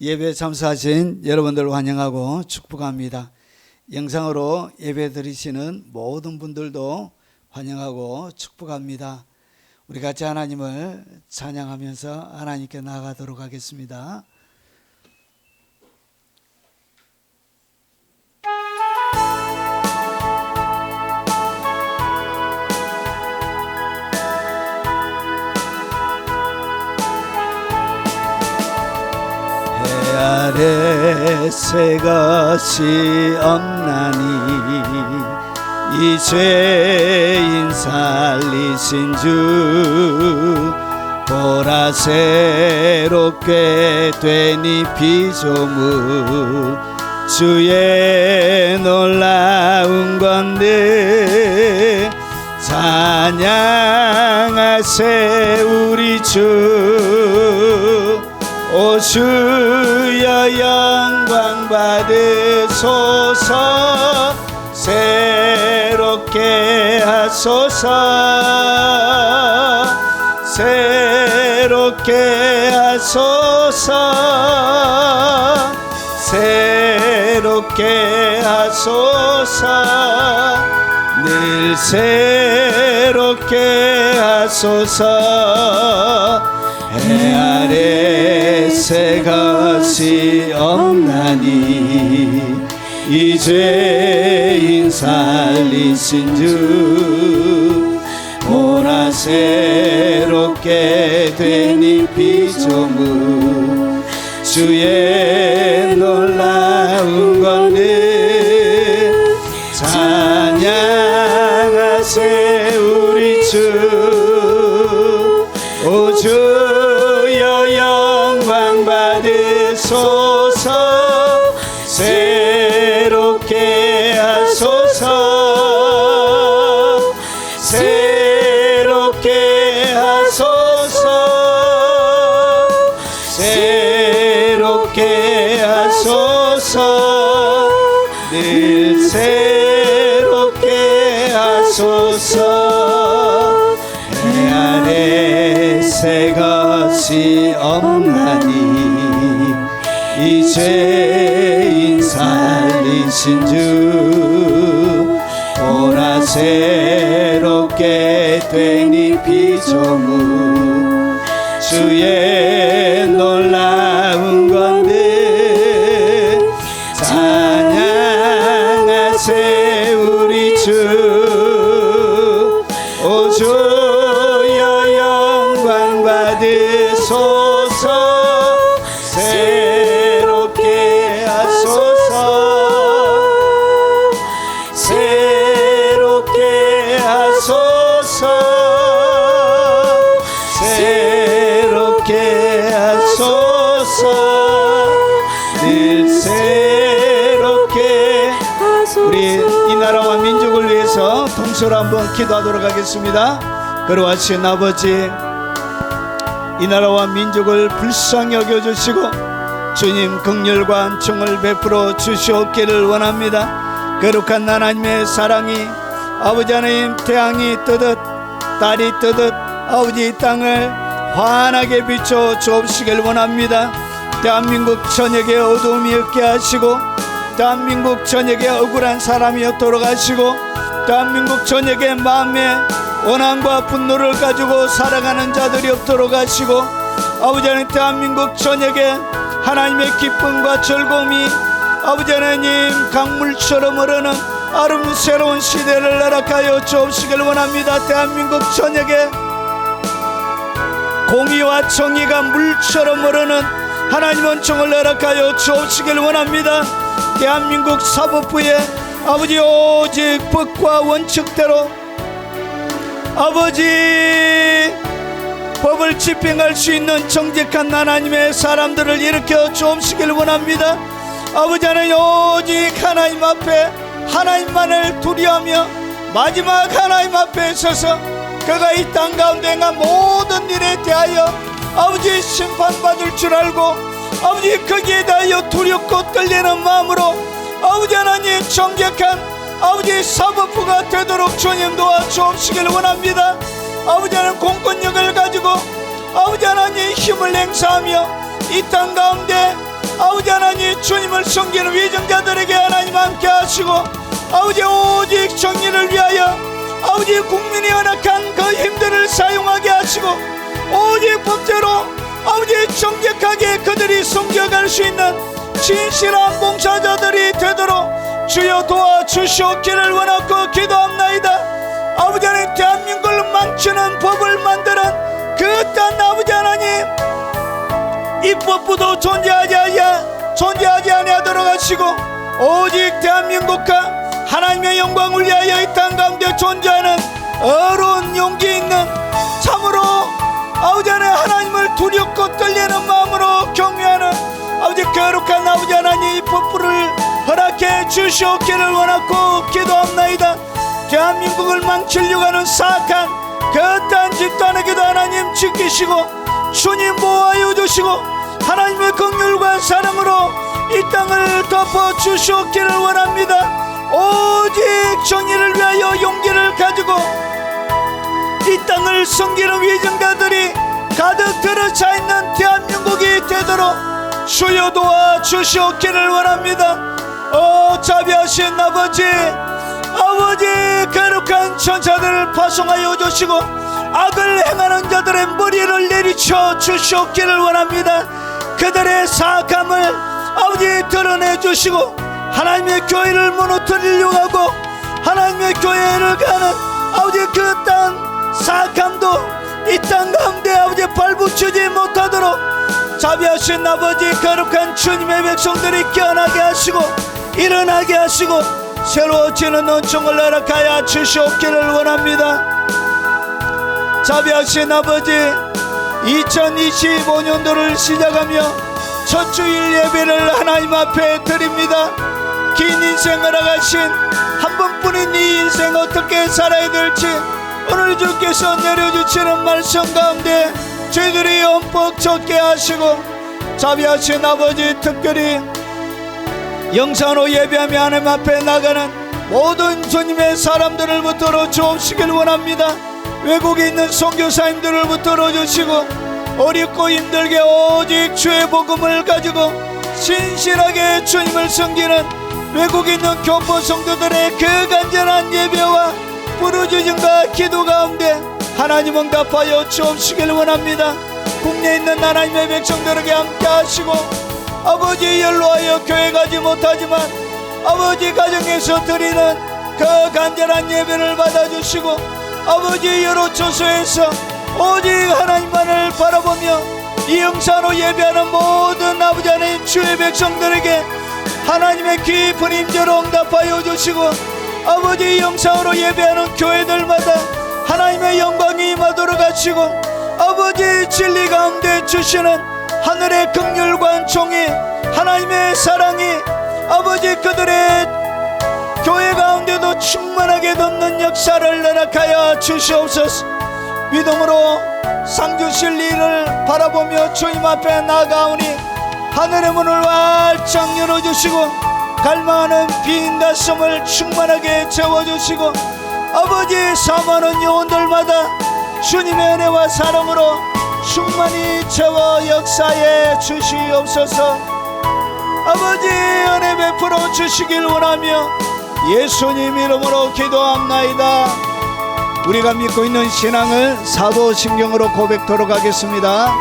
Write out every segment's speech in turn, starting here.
예배 참석하신 여러분들 환영하고 축복합니다. 영상으로 예배 드리시는 모든 분들도 환영하고 축복합니다. 우리 같이 하나님을 찬양하면서 하나님께 나아가도록 하겠습니다. 아래 새 것이 없나니 이 죄인 살리신 주 보라 새롭게 되니 피조물 주의 놀라운 건데 찬양하세 우리 주 오 주여 영광 받으소서 새롭게 하소서 새롭게 하소서 새롭게 하소서 늘 새롭게 하소서 해 아래 새 것이 없나니 이 죄인 살리신 주 보라 새롭게 되니 피조물 주의 놀라운 권능 찬양하세 우리 주 오 주여 영광 받으소서 새롭게 하소서 새롭게 하소서 새롭게 하소서 늘 새롭게 하소서 해 아래 새 것이 없나니 이 죄인 살리신 주 보라 새롭게 되니 피조물 주의 놀라운 건데 찬양하세 우리 주 오 주여 영광 받으소서 새롭게 하소서 새롭게 하소서 새롭게 하소서 늘 새롭게 우리 이 나라와 민족을 위해서 통솔 한번 기도하도록 하겠습니다. 거룩하신 아버지, 이 나라와 민족을 불쌍히 여겨주시고 주님 긍휼과 은총을 베풀어 주시옵기를 원합니다. 거룩한 하나님의 사랑이 아버지 하나님 태양이 뜨듯 달이 뜨듯 아버지 이 땅을 환하게 비춰 주옵시길 원합니다. 대한민국 전역에 어두움이 없게 하시고 대한민국 전역에 억울한 사람이 없도록 하시고 대한민국 전역에 마음에 원한과 분노를 가지고 살아가는 자들이 없도록 하시고 아버지 하나님 대한민국 전역에 하나님의 기쁨과 즐거움이 아버지 하나님 강물처럼 흐르는 아름새로운 시대를 허락하여 주옵시길 원합니다. 대한민국 전역에 공의와 정의가 물처럼 흐르는 하나님 은총을 허락하여 주옵시길 원합니다. 대한민국 사법부에 아버지 오직 법과 원칙대로 아버지 법을 집행할 수 있는 정직한 하나님의 사람들을 일으켜 주옵시길 원합니다. 아버지 하나님 오직 하나님 앞에 하나님만을 두려워하며 마지막 하나님 앞에 서서 그가 이 땅 가운데 행한 모든 일에 대하여 아버지 심판받을 줄 알고 아버지 거기에 대하여 두렵고 떨리는 마음으로 아버지 하나님 정직한 아버지 사법부가 되도록 주님 도와주옵시길 원합니다. 아버지 하나님 공권력을 가지고 아버지 하나님 힘을 행사하며 이 땅 가운데 아버지 하나님, 주님을 섬기는 위정자들에게 하나님 함께 하시고, 아버지 오직 정의를 위하여 아버지 국민이 허락한 그 힘들을 사용하게 하시고, 오직 법대로 아버지 정직하게 그들이 섬겨갈 수 있는 진실한 봉사자들이 되도록 주여 도와주시옵기를 원하고 기도합나이다. 아버지 하나님, 대한민국을 망치는 법을 만드는 그딴 아버지 하나님, 입법부도 존재하지 아니하도록 하시고, 오직 대한민국과 하나님의 영광을 위하여 이 땅 가운데 존재하는 어려운 용기 있는, 참으로 아버지 하나님을 두렵고 떨리는 마음으로 경외하는 아버지 거룩한 아버지 하나님, 입법부를 허락해 주시옵기를 원하고 기도합나이다. 대한민국을 망치려고 하는 사악한 그딴 집단에게도 하나님 지키시고 주님 보호하여 주시고, 하나님의 긍휼과 사랑으로 이 땅을 덮어 주시옵기를 원합니다. 오직 정의를 위하여 용기를 가지고 이 땅을 섬기는 위정자들이 가득 들어차 있는 대한민국이 되도록 주여 도와주시옵기를 원합니다. 오 자비하신 아버지, 거룩한 천사들을 파송하여 주시고 악을 행하는 자들의 머리를 내리쳐 주시옵기를 원합니다. 그들의 사악함을 아버지 드러내 주시고, 하나님의 교회를 무너뜨리려고 하고 하나님의 교회를 가는 아버지 그 땅 사악함도 이 땅 가운데 아버지 발붙이지 못하도록 자비하신 아버지, 거룩한 주님의 백성들이 깨어나게 하시고 일어나게 하시고 새로워지는 은총을 허락하여 주시옵기를 원합니다. 자비하신 아버지, 2025년도를 시작하며 첫 주일 예배를 하나님 앞에 드립니다. 긴 인생 허락하신 한 번뿐인 이 인생 어떻게 살아야 될지 오늘 주께서 내려주시는 말씀 가운데 저희들이 흠뻑 적게 하시고, 자비하신 아버지, 특별히 영상으로 예배하며 하나님 앞에 나가는 모든 주님의 사람들을 붙들어 주옵시길 원합니다. 외국에 있는 선교사님들을 붙들어 주시고, 어렵고 힘들게 오직 주의 복음을 가지고 신실하게 주님을 섬기는 외국에 있는 교포 성도들의 그 간절한 예배와 부르짖음과 기도 가운데 하나님 응답하여 주옵시길 원합니다. 국내에 있는 하나님의 백성들에게 함께 하시고, 아버지 연로하여 교회 가지 못하지만 아버지 가정에서 드리는 그 간절한 예배를 받아주시고, 아버지 여러 처소에서 오직 하나님만을 바라보며 이 영상으로 예배하는 모든 아버지 하나님 주의 백성들에게 하나님의 깊은 임재로 응답하여 주시고, 아버지 영상으로 예배하는 교회들마다 하나님의 영광이 임하도록 하시고, 아버지 진리 가운데 주시는 하늘의 긍휼과 종이 하나님의 사랑이 아버지 그들의 교회 가운데도 충만하게 덮는 역사를 허락하여 주시옵소서. 믿음으로 상 주실 일을 바라보며 주님 앞에 나아가오니 하늘의 문을 활짝 열어주시고 갈망하는 빈 가슴을 충만하게 채워주시고, 아버지 사모하는 영혼들마다 주님의 은혜와 사랑으로 충만히 채워 역사해 주시옵소서. 아버지 은혜 베풀어 주시길 원하며 예수님 이름으로 기도합나이다. 우리가 믿고 있는 신앙을 사도신경으로 고백토록 하겠습니다.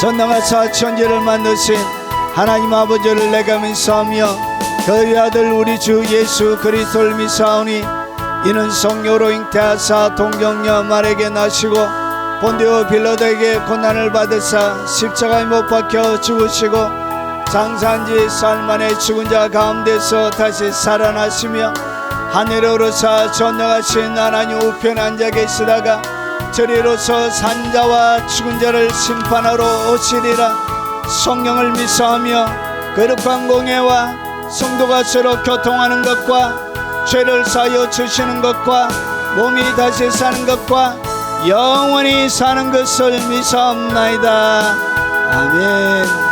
전능하사 천지를 만드신 하나님 아버지를 내가 믿사오며 그의 아들 우리 주 예수 그리스도를 믿사오니 이는 성령으로 잉태하사 동정녀 말에게 나시고 본디오 빌라도에게 고난을 받으사 십자가에 못 박혀 죽으시고 장사한지 사흘 만에 죽은 자 가운데서 다시 살아나시며 하늘에 오르사 전능하신 하나님 우편에 앉아 계시다가 저리로서 산자와 죽은 자를 심판하러 오시리라. 성령을 믿사오며 거룩한 공예와 성도가 서로 교통하는 것과 죄를 사하여 주시는 것과 몸이 다시 사는 것과 영원히 사는 것을 믿사옵나이다. 아멘.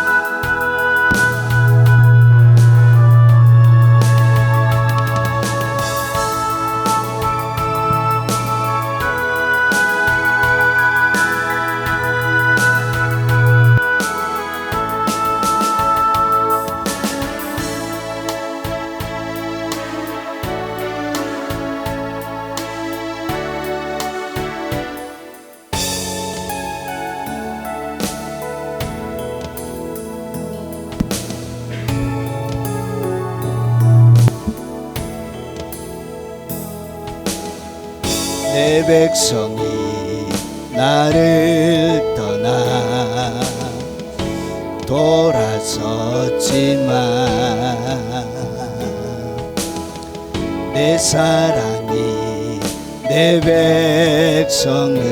내 백성이 나를 떠나 돌아섰지만 내 사랑이 내 백성을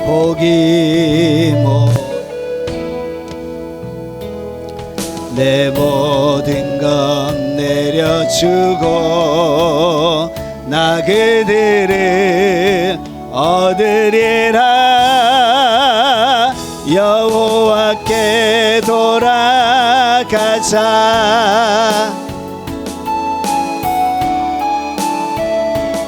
포기 못 내 모든 것 내려주고 나 그들을 얻으리라. 여호와께 돌아가자.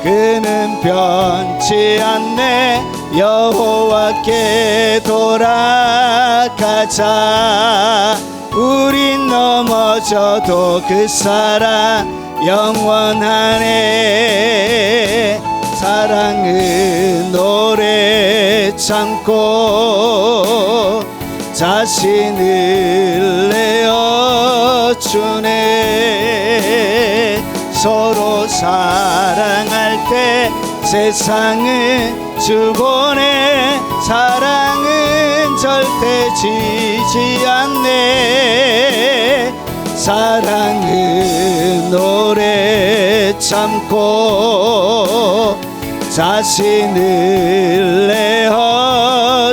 그는 변치 않네. 여호와께 돌아가자. 우린 넘어져도 그 사랑 영원하네. 사랑은 오래 참고 자신을 내어주네. 서로 사랑할 때 세상은 주보네. 사랑은 절대 지지 않네. 사랑은 오래 참고 자신을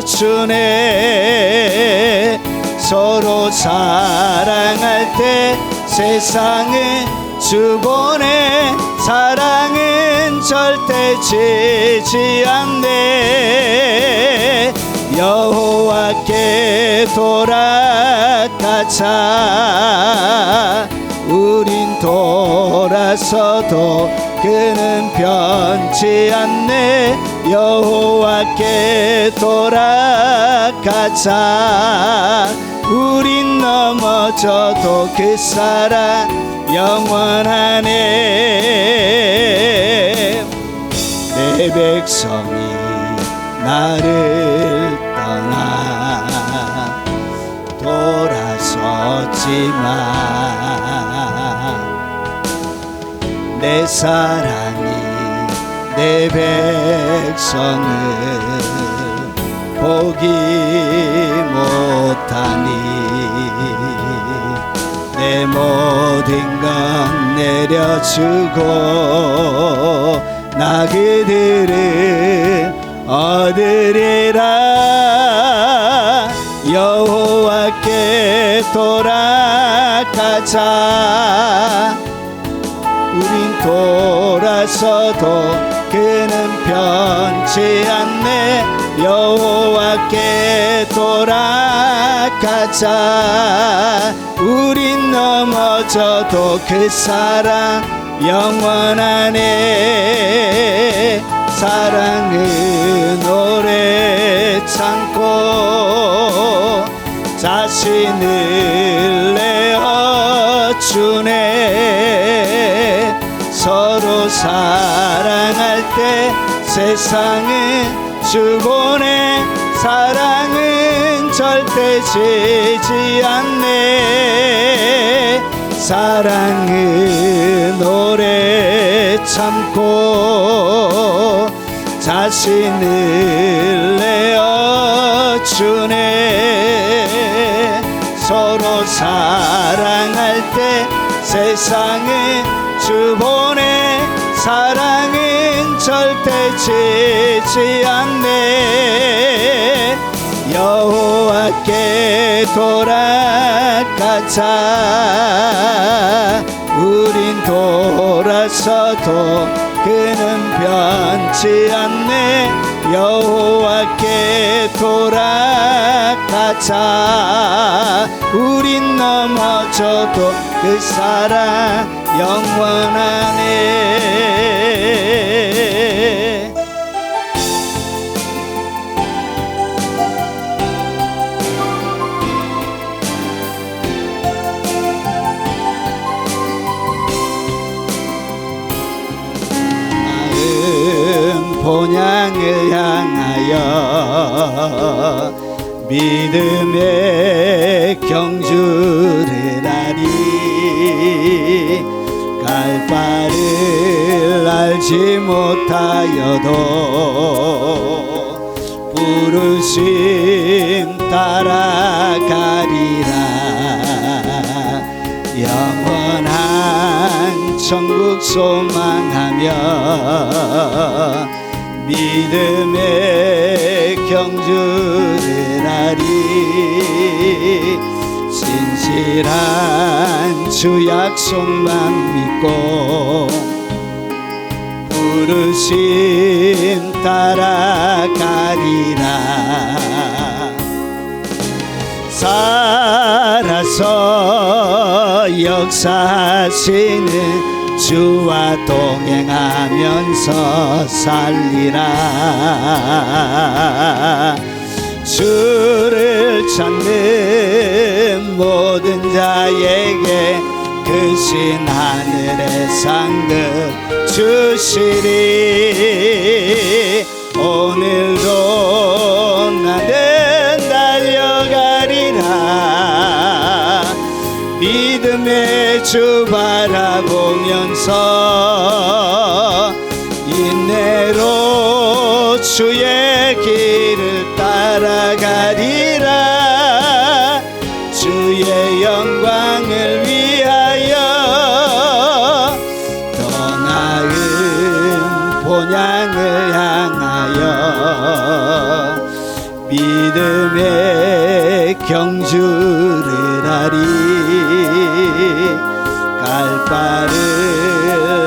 내어주네. 서로 사랑할 때 세상은 주보네. 사랑은 절대 지지 않네. 여호와께 돌아가자. 우린 돌아서도 그는 변치 않네. 여호와께 돌아가자. 우린 넘어져도 그 사랑 영원하네. 내 백성이 나를 떠나 돌아섰지만 내 사랑이 내 백성을 보기 못하니 내 모든 것 내려주고 나 그들을 얻으리라. 여호와께 돌아가자. 우린 돌아서도 그는 변치 않네. 여호와께 돌아가자. 우린 넘어져도 그 사랑 영원하네. 사랑은 오래 참고 자신을 내어주네. 서로 사랑할 때 세상은 주보네. 사랑은 절대 지지 않네. 사랑은 오래 참고 자신을 내어주네. 서로 사랑할 때 세상은 주보네. 사랑은 절대 지지 않네. 여호와께 돌아가자. 우린 돌아서도 그는 변치 않네. 여호와께 돌아가자. 우린 넘어져도 그 사랑 영원하네. 본향을 향하여 믿음의 경주를 하리. 갈 바를 알지 알지 못하여도 부르심 따라가리라. 영원한 천국 소망하며 믿음의 경주를 하리. 진실한 주 약속만 믿고 부르심 따라가리라. 살아서 역사하시는 주와 동행하면서 살리라. 주를 찾는 모든 자에게 크신 하늘의 상급 주시리. 오늘도 나는 달려가리라. 믿음의 주 바라보면서 인내로 주의 길을 따라가리라. 주의 영광을 위하여 더 나은 본향을 향하여 믿음의 경주를 하리. 갈 바를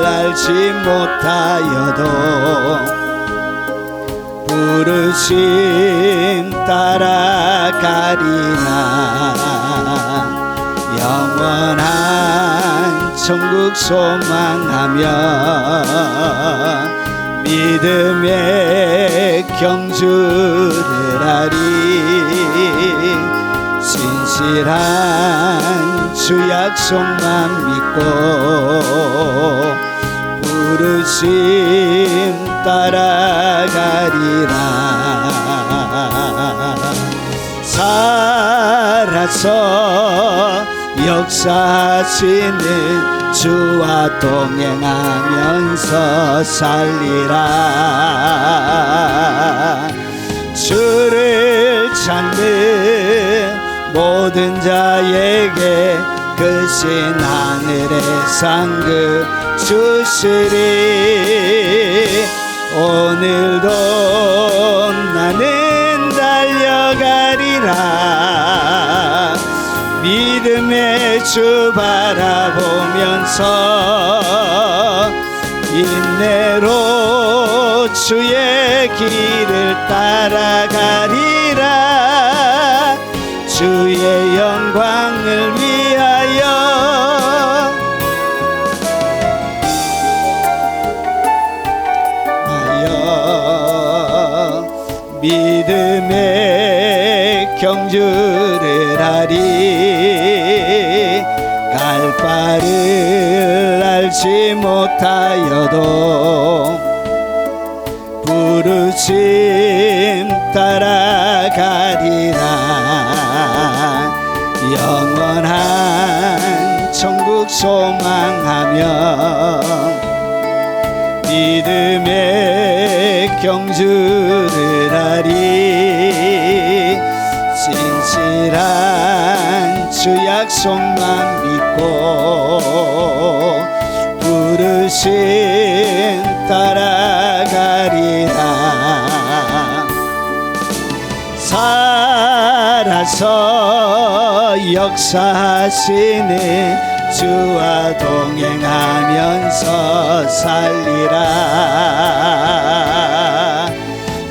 알지 못하여도 부르심 따라가리라. 영원한 천국 소망하며 믿음의 경주를 하리. 진실한 주 약속만 믿고 부르심 따라가리라. 살아서 역사하시는 주와 동행하면서 살리라. 주를 찾는 모든 자에게 크신 하늘의 상급 주시리. 오늘도 나는 달려가리라. 믿음의 주 바라보면서 인내로 주의 길을 따라가리라. 주의 영광을 위하여 믿음의 경주를 하리. 갈 바를 알지 못하여도 부르심 따라가리라. 영원한 천국 소망하며 믿음의 경주를 하리. 진실한 주 약속만 믿고 부르심 따라가리라. 살아서 역사하시는 주와 동행하면서 살리라.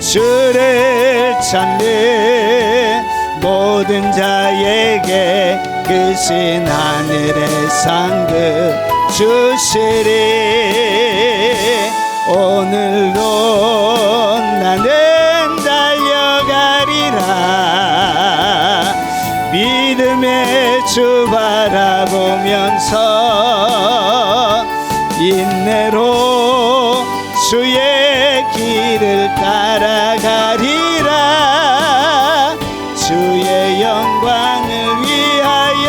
주를 찾는 모든 자에게 크신 하늘의 상급 주시리. 오늘도 나는 달려가리라. 믿음의 주 바라보면서 인내로 주의 길을 따라가리라. 주의 영광을 위하여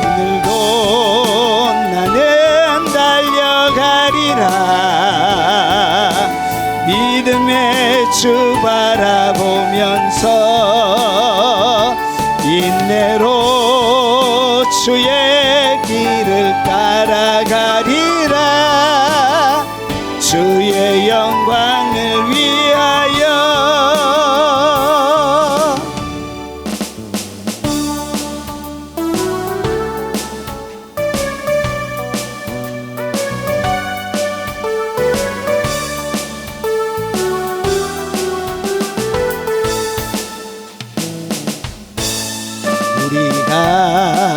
오늘도 나는 달려 하면서 인내로 주의 길을 따라가리라. 주의 영광을 위하여.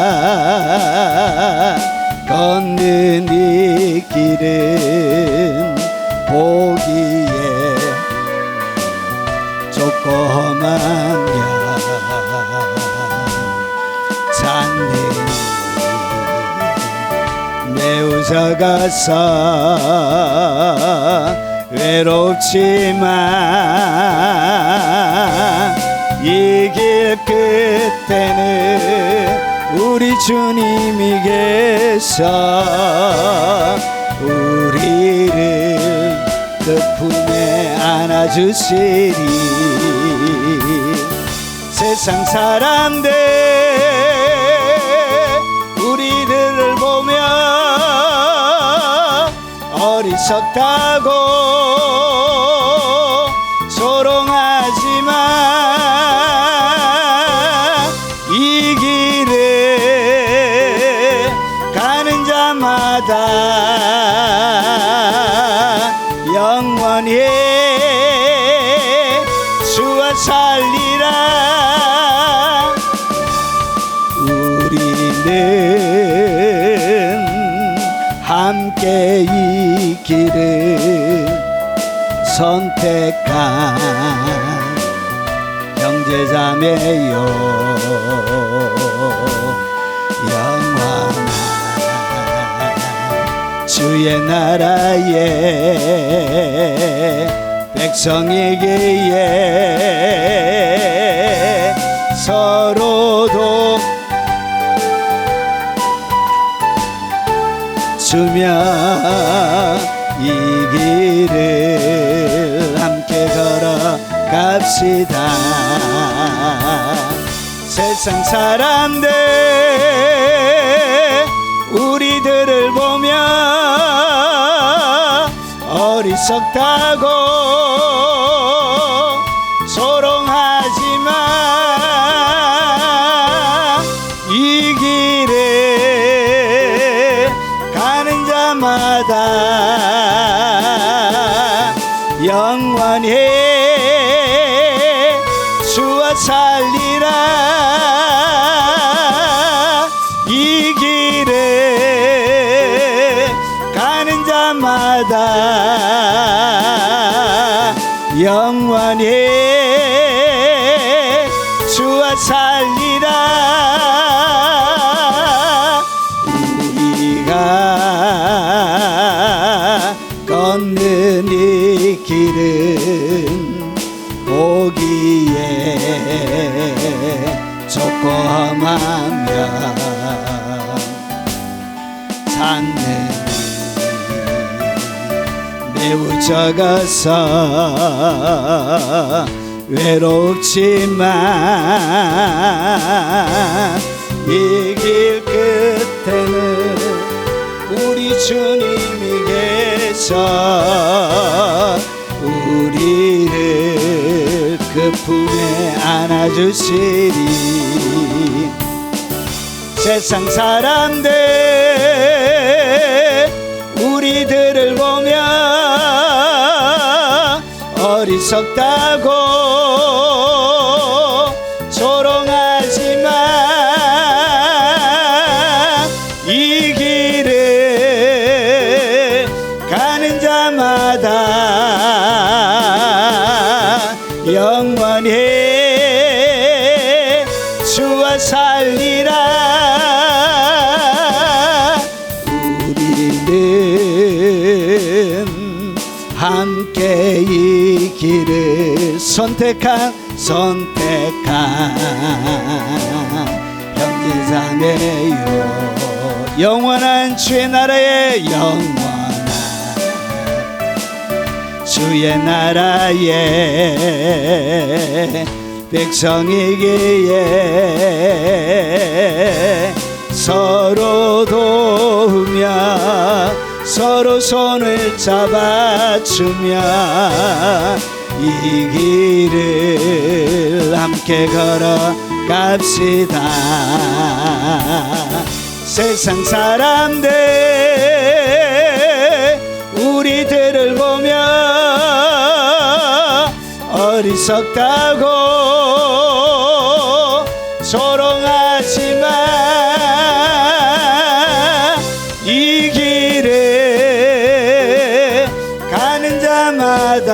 우리가 걷는 이 길은 보기에 조그마냐 잔디 매우 작아서 외롭지만 이 길 끝에는 우리 주님이 계셔 우리를 그 품에 안아주시리. 세상 사람들 우리들을 보며 어리석다고 조롱하지만 이 길에 가는 자마다 영원히 주와 살리라. 우리는 함께 이 길을 선택한 형제자매요. 영원한 주의 나라의 백성이기에 서로도 주며 이 길을 함께 걸어갑시다. 세상 사람들 우리들을 보며 어리석다고 조롱하지만 이 길에 가는 자마다 영원히 주와 살리라. 이 길에 가는 자마다 영원히 주와 살리라. 우리가 걷는 이 길은 보기에 조그마며 산들이 매우 작아서 외롭지만 이 길 끝에는 우리 주님이 계셔 우리를 그 품에 안아주시리. 세상 사람들 우리들을 보며 어리석다고 조롱하지만 이 길을 가는 자마다 영원히 주와 살리라. 우리는 함께 이 길을 선택한 형제자매요. 영원한 주의 나라에 영원한 주의 나라에 백성이기에 서로 도우며 서로 손을 잡아주며 이 길을 함께 걸어갑시다. 세상 사람들 우리들을 보며 어리석다고 조롱하지만 이 길을 가는 자마다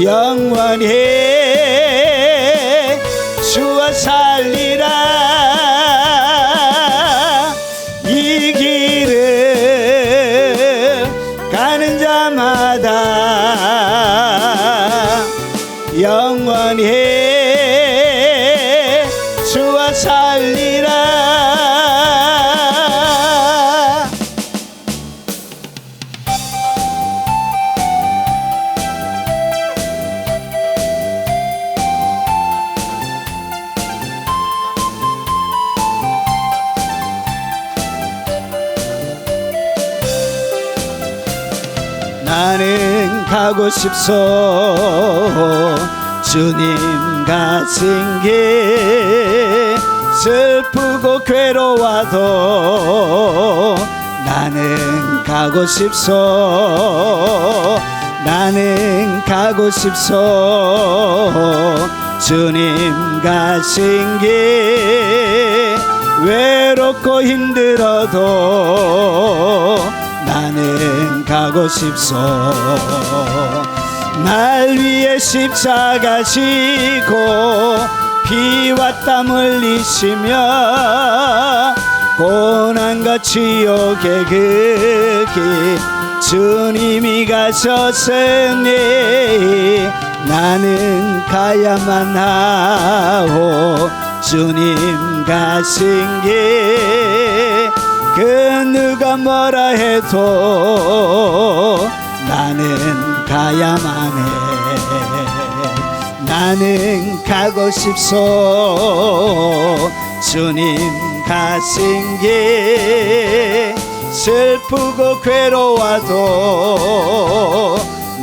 영원히 주와 살리라. 이 길을 가는 자마다 영원히 주와 살리라. 나는 가고 싶소 주님 가신 길 슬프고 괴로워도 나는 가고 싶소 나는 가고 싶소 주님 가신 길 외롭고 힘들어도 나는 가고 싶소 날 위해 십자가 지고 피와 땀 흘리시며 고난과 지옥의 그 길 주님이 가셨으니 나는 가야만 하오. 주님 가신 길 그 누가 뭐라 해도 나는 가야만 해. 나는 가고 싶소 주님 가신 길 슬프고 괴로워도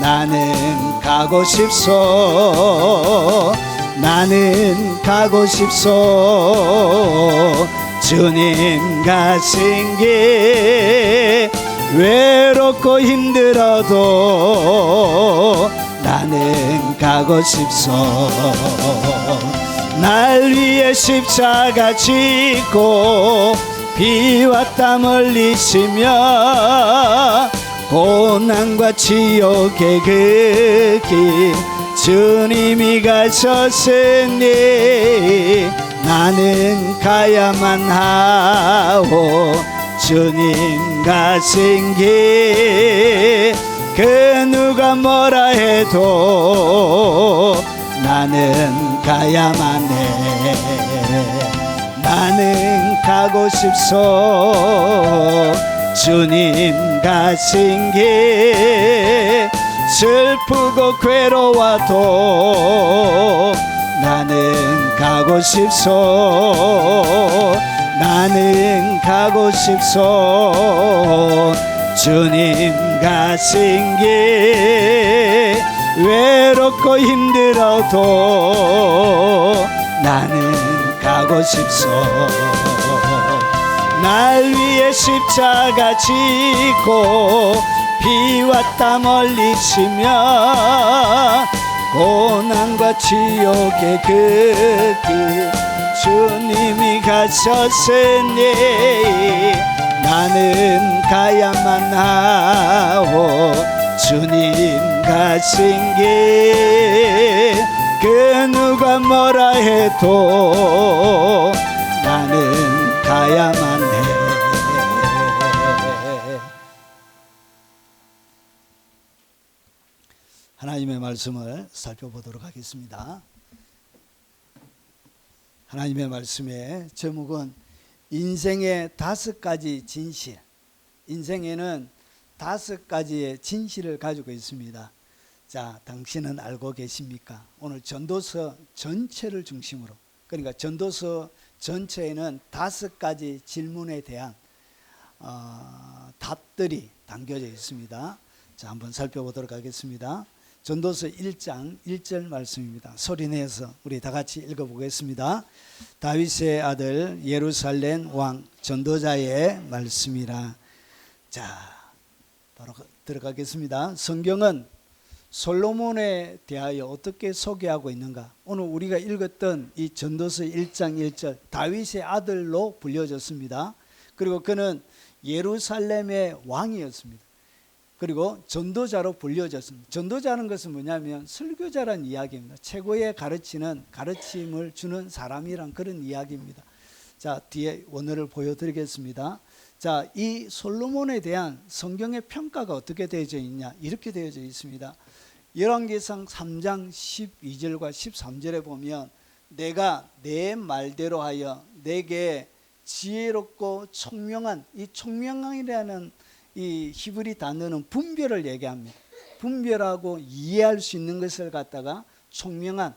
나는 가고 싶소 나는 가고 싶소 주님 가신 길 외롭고 힘들어도 나는 가고 싶소 날 위해 십자가 지고 피와 땀 흘리시며 고난과 지옥의 그 길 주님이 가셨으니 나는 가야만 하오. 주님 가신 길 그 누가 뭐라 해도 나는 가야만 해. 나는 가고 싶소 주님 가신 길 슬프고 괴로워도 나는 가고 싶소 나는 가고 싶소 주님 가신 길 외롭고 힘들어도 나는 가고 싶소 날 위해 십자가 지고 피와 땀 흘리시며 고난과 지옥의 그 길 주님이 가셨으니 나는 가야만 하오. 주님 가신 길 그 누가 뭐라 해도 나는 가야만 해. 하나님의 말씀을 살펴보도록 하겠습니다. 하나님의 말씀의 제목은 인생의 5가지 진실. 인생에는 5가지의 진실을 가지고 있습니다. 자, 당신은 알고 계십니까? 오늘 전도서 전체를 중심으로, 그러니까 전도서 전체에는 5가지 질문에 대한 답들이 담겨져 있습니다. 자, 한번 살펴보도록 하겠습니다. 전도서 1장 1절 말씀입니다. 소리내서 우리 다 같이 읽어보겠습니다. 다윗의 아들 예루살렘 왕 전도자의 말씀이라. 자, 바로 들어가겠습니다. 성경은 솔로몬에 대하여 어떻게 소개하고 있는가? 오늘 우리가 읽었던 이 전도서 1장 1절 다윗의 아들로 불려졌습니다. 그리고 그는 예루살렘의 왕이었습니다. 그리고 전도자로 불려졌습니다. 전도자는 것은 뭐냐면 설교자란 이야기입니다. 최고의 가르침을 주는 사람이란 그런 이야기입니다. 자, 뒤에 원어를 보여드리겠습니다. 자, 이 솔로몬에 대한 성경의 평가가 어떻게 되어져 있냐? 이렇게 되어져 있습니다. 열왕기상 3장 12절과 13절에 보면 내가 내 말대로 하여 내게 지혜롭고 총명한, 이 총명이라는 이 히브리 단어는 분별을 얘기합니다. 분별하고 이해할 수 있는 것을 갖다가 총명한으로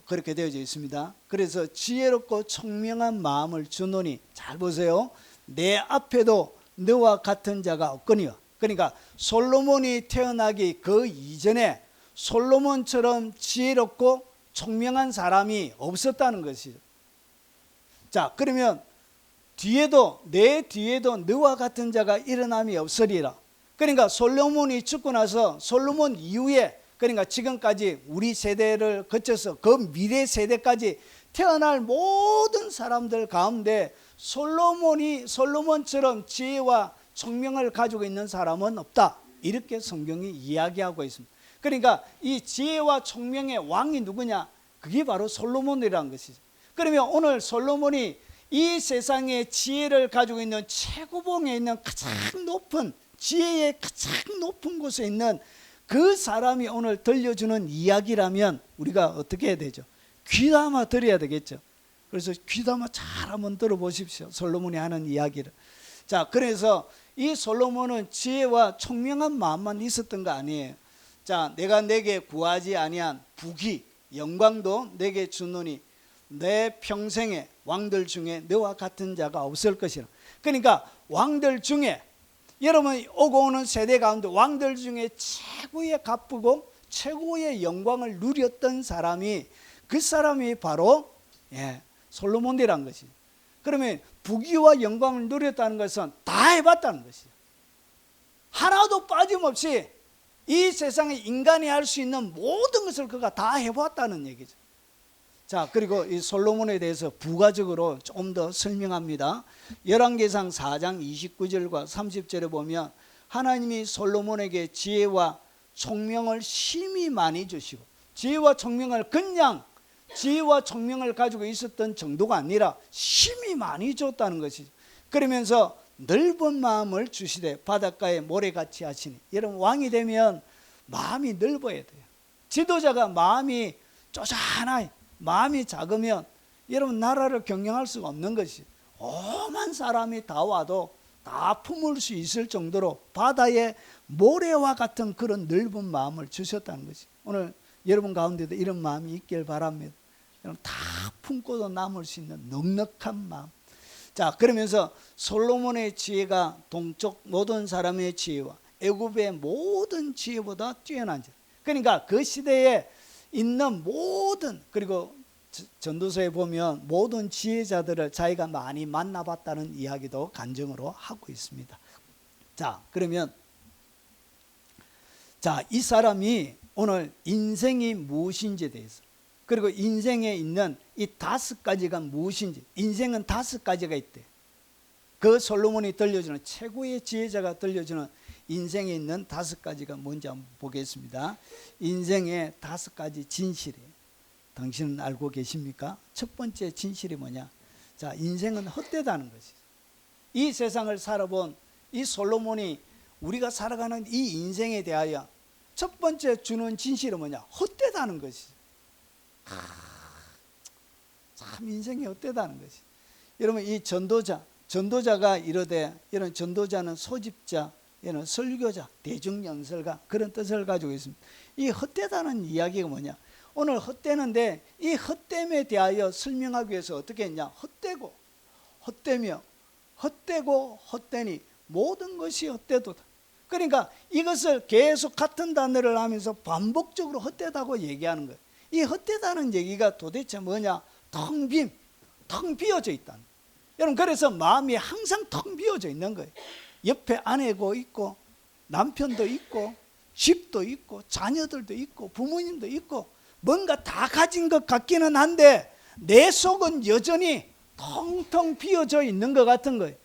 그렇게 되어져 있습니다. 그래서 지혜롭고 총명한 마음을 주노니, 잘 보세요. 내 앞에도 너와 같은 자가 없거니와. 그러니까 솔로몬이 태어나기 그 이전에 솔로몬처럼 지혜롭고 총명한 사람이 없었다는 것이죠. 자, 그러면 내 뒤에도 너와 같은 자가 일어남이 없으리라. 그러니까 솔로몬이 죽고 나서 솔로몬 이후에, 그러니까 지금까지 우리 세대를 거쳐서 그 미래 세대까지 태어날 모든 사람들 가운데 솔로몬처럼 지혜와 총명을 가지고 있는 사람은 없다. 이렇게 성경이 이야기하고 있습니다. 그러니까 이 지혜와 총명의 왕이 누구냐? 그게 바로 솔로몬이라는 것이죠. 그러면 오늘 솔로몬이 이 세상의 지혜를 가지고 있는 최고봉에 있는 가장 높은, 지혜의 가장 높은 곳에 있는 그 사람이 오늘 들려주는 이야기라면 우리가 어떻게 해야 되죠? 귀담아 들어야 되겠죠. 그래서 귀담아 잘 한번 들어보십시오. 솔로몬이 하는 이야기를. 자, 그래서 이 솔로몬은 지혜와 총명한 마음만 있었던 거 아니에요. 자, 내가 내게 구하지 아니한 부귀 영광도 내게 주노니 내 평생에 왕들 중에 너와 같은 자가 없을 것이라. 그러니까 왕들 중에, 여러분 오고 오는 세대 가운데 왕들 중에 최고의 값지고 최고의 영광을 누렸던 사람이, 그 사람이 바로 솔로몬이라는 것이죠. 그러면 부귀와 영광을 누렸다는 것은 다 해봤다는 것이죠. 하나도 빠짐없이 이 세상에 인간이 할 수 있는 모든 것을 그가 다 해봤다는 얘기죠. 자, 그리고 이 솔로몬에 대해서 부가적으로 좀 더 설명합니다. 열왕기상 4장 29절과 30절에 보면 하나님이 솔로몬에게 지혜와 총명을 심히 많이 주시고, 지혜와 총명을 그냥 지혜와 총명을 가지고 있었던 정도가 아니라 심히 많이 줬다는 것이죠. 그러면서 넓은 마음을 주시되 바닷가에 모래같이 하시니. 여러분 왕이 되면 마음이 넓어야 돼요. 지도자가 마음이 쪼잔하게, 마음이 작으면 여러분 나라를 경영할 수가 없는 것이죠. 오만 사람이 다 와도 다 품을 수 있을 정도로 바다의 모래와 같은 그런 넓은 마음을 주셨다는 것이죠. 오늘 여러분 가운데도 이런 마음이 있길 바랍니다. 다 품고도 남을 수 있는 넉넉한 마음. 자, 그러면서 솔로몬의 지혜가 동쪽 모든 사람의 지혜와 애굽의 모든 지혜보다 뛰어난 자. 그러니까 그 시대에 있는 모든, 그리고 전도서에 보면 모든 지혜자들을 자기가 많이 만나봤다는 이야기도 간증으로 하고 있습니다. 자, 그러면 이 사람이 오늘 인생이 무엇인지에 대해서, 그리고 인생에 있는 이 5가지가 무엇인지, 인생은 5가지가 있대. 그 솔로몬이 들려주는, 최고의 지혜자가 들려주는 인생에 있는 5가지가 뭔지 한번 보겠습니다. 인생의 5가지 진실이 당신은 알고 계십니까? 첫 번째 진실이 뭐냐? 자, 인생은 헛되다는 것이죠. 이 세상을 살아본 이 솔로몬이 우리가 살아가는 이 인생에 대하여 첫 번째 주는 진실은 뭐냐? 헛되다는 것이죠. 참 인생이 헛되다는 것이죠. 여러분 이 전도자가 이러되, 이런 전도자는 소집자, 얘는 설교자, 대중연설가 그런 뜻을 가지고 있습니다. 이 헛되다는 이야기가 뭐냐? 오늘 헛되는데 이 헛됨에 대하여 설명하기 위해서 어떻게 했냐? 헛되고 헛되며 헛되고 헛되니 모든 것이 헛되도다. 그러니까 이것을 계속 같은 단어를 하면서 반복적으로 헛되다고 얘기하는 거예요. 이 헛되다는 얘기가 도대체 뭐냐? 텅 비어져 있다는 거예요. 여러분, 그래서 마음이 항상 텅 비어져 있는 거예요. 옆에 아내고 있고 남편도 있고 집도 있고 자녀들도 있고 부모님도 있고 뭔가 다 가진 것 같기는 한데 내 속은 여전히 텅텅 비어져 있는 것 같은 거예요.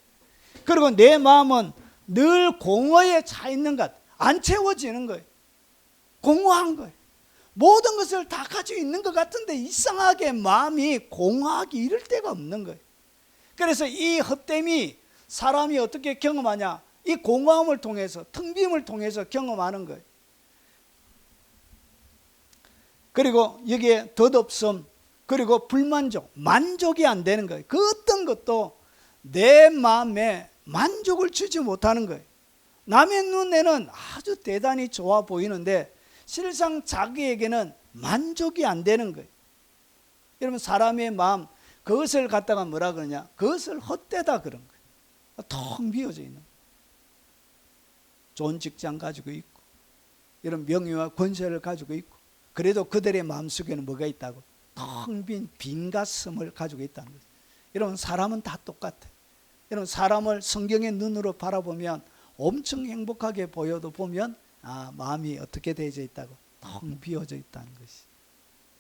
그리고 내 마음은 늘 공허에 차 있는 것, 안 채워지는 거예요. 공허한 거예요. 모든 것을 다 가지고 있는 것 같은데 이상하게 마음이 공허하기 이를 데가 없는 거예요. 그래서 이 헛됨이 사람이 어떻게 경험하냐? 이 공허함을 통해서, 텅 빔을 통해서 경험하는 거예요. 그리고 여기에 덧없음, 그리고 불만족, 만족이 안 되는 거예요. 그 어떤 것도 내 마음에 만족을 주지 못하는 거예요. 남의 눈에는 아주 대단히 좋아 보이는데 실상 자기에게는 만족이 안 되는 거예요. 여러분, 사람의 마음, 그것을 갖다가 뭐라 그러냐? 그것을 헛되다 그런 거예요. 텅 비어져 있는 거예요. 좋은 직장 가지고 있고 이런 명예와 권세를 가지고 있고 그래도 그들의 마음속에는 뭐가 있다고? 텅 빈 가슴을 가지고 있다는 거죠. 여러분, 사람은 다 똑같아요. 여러분, 사람을 성경의 눈으로 바라보면 엄청 행복하게 보여도 보면 마음이 어떻게 되어져 있다고? 텅 비어져 있다는 것이.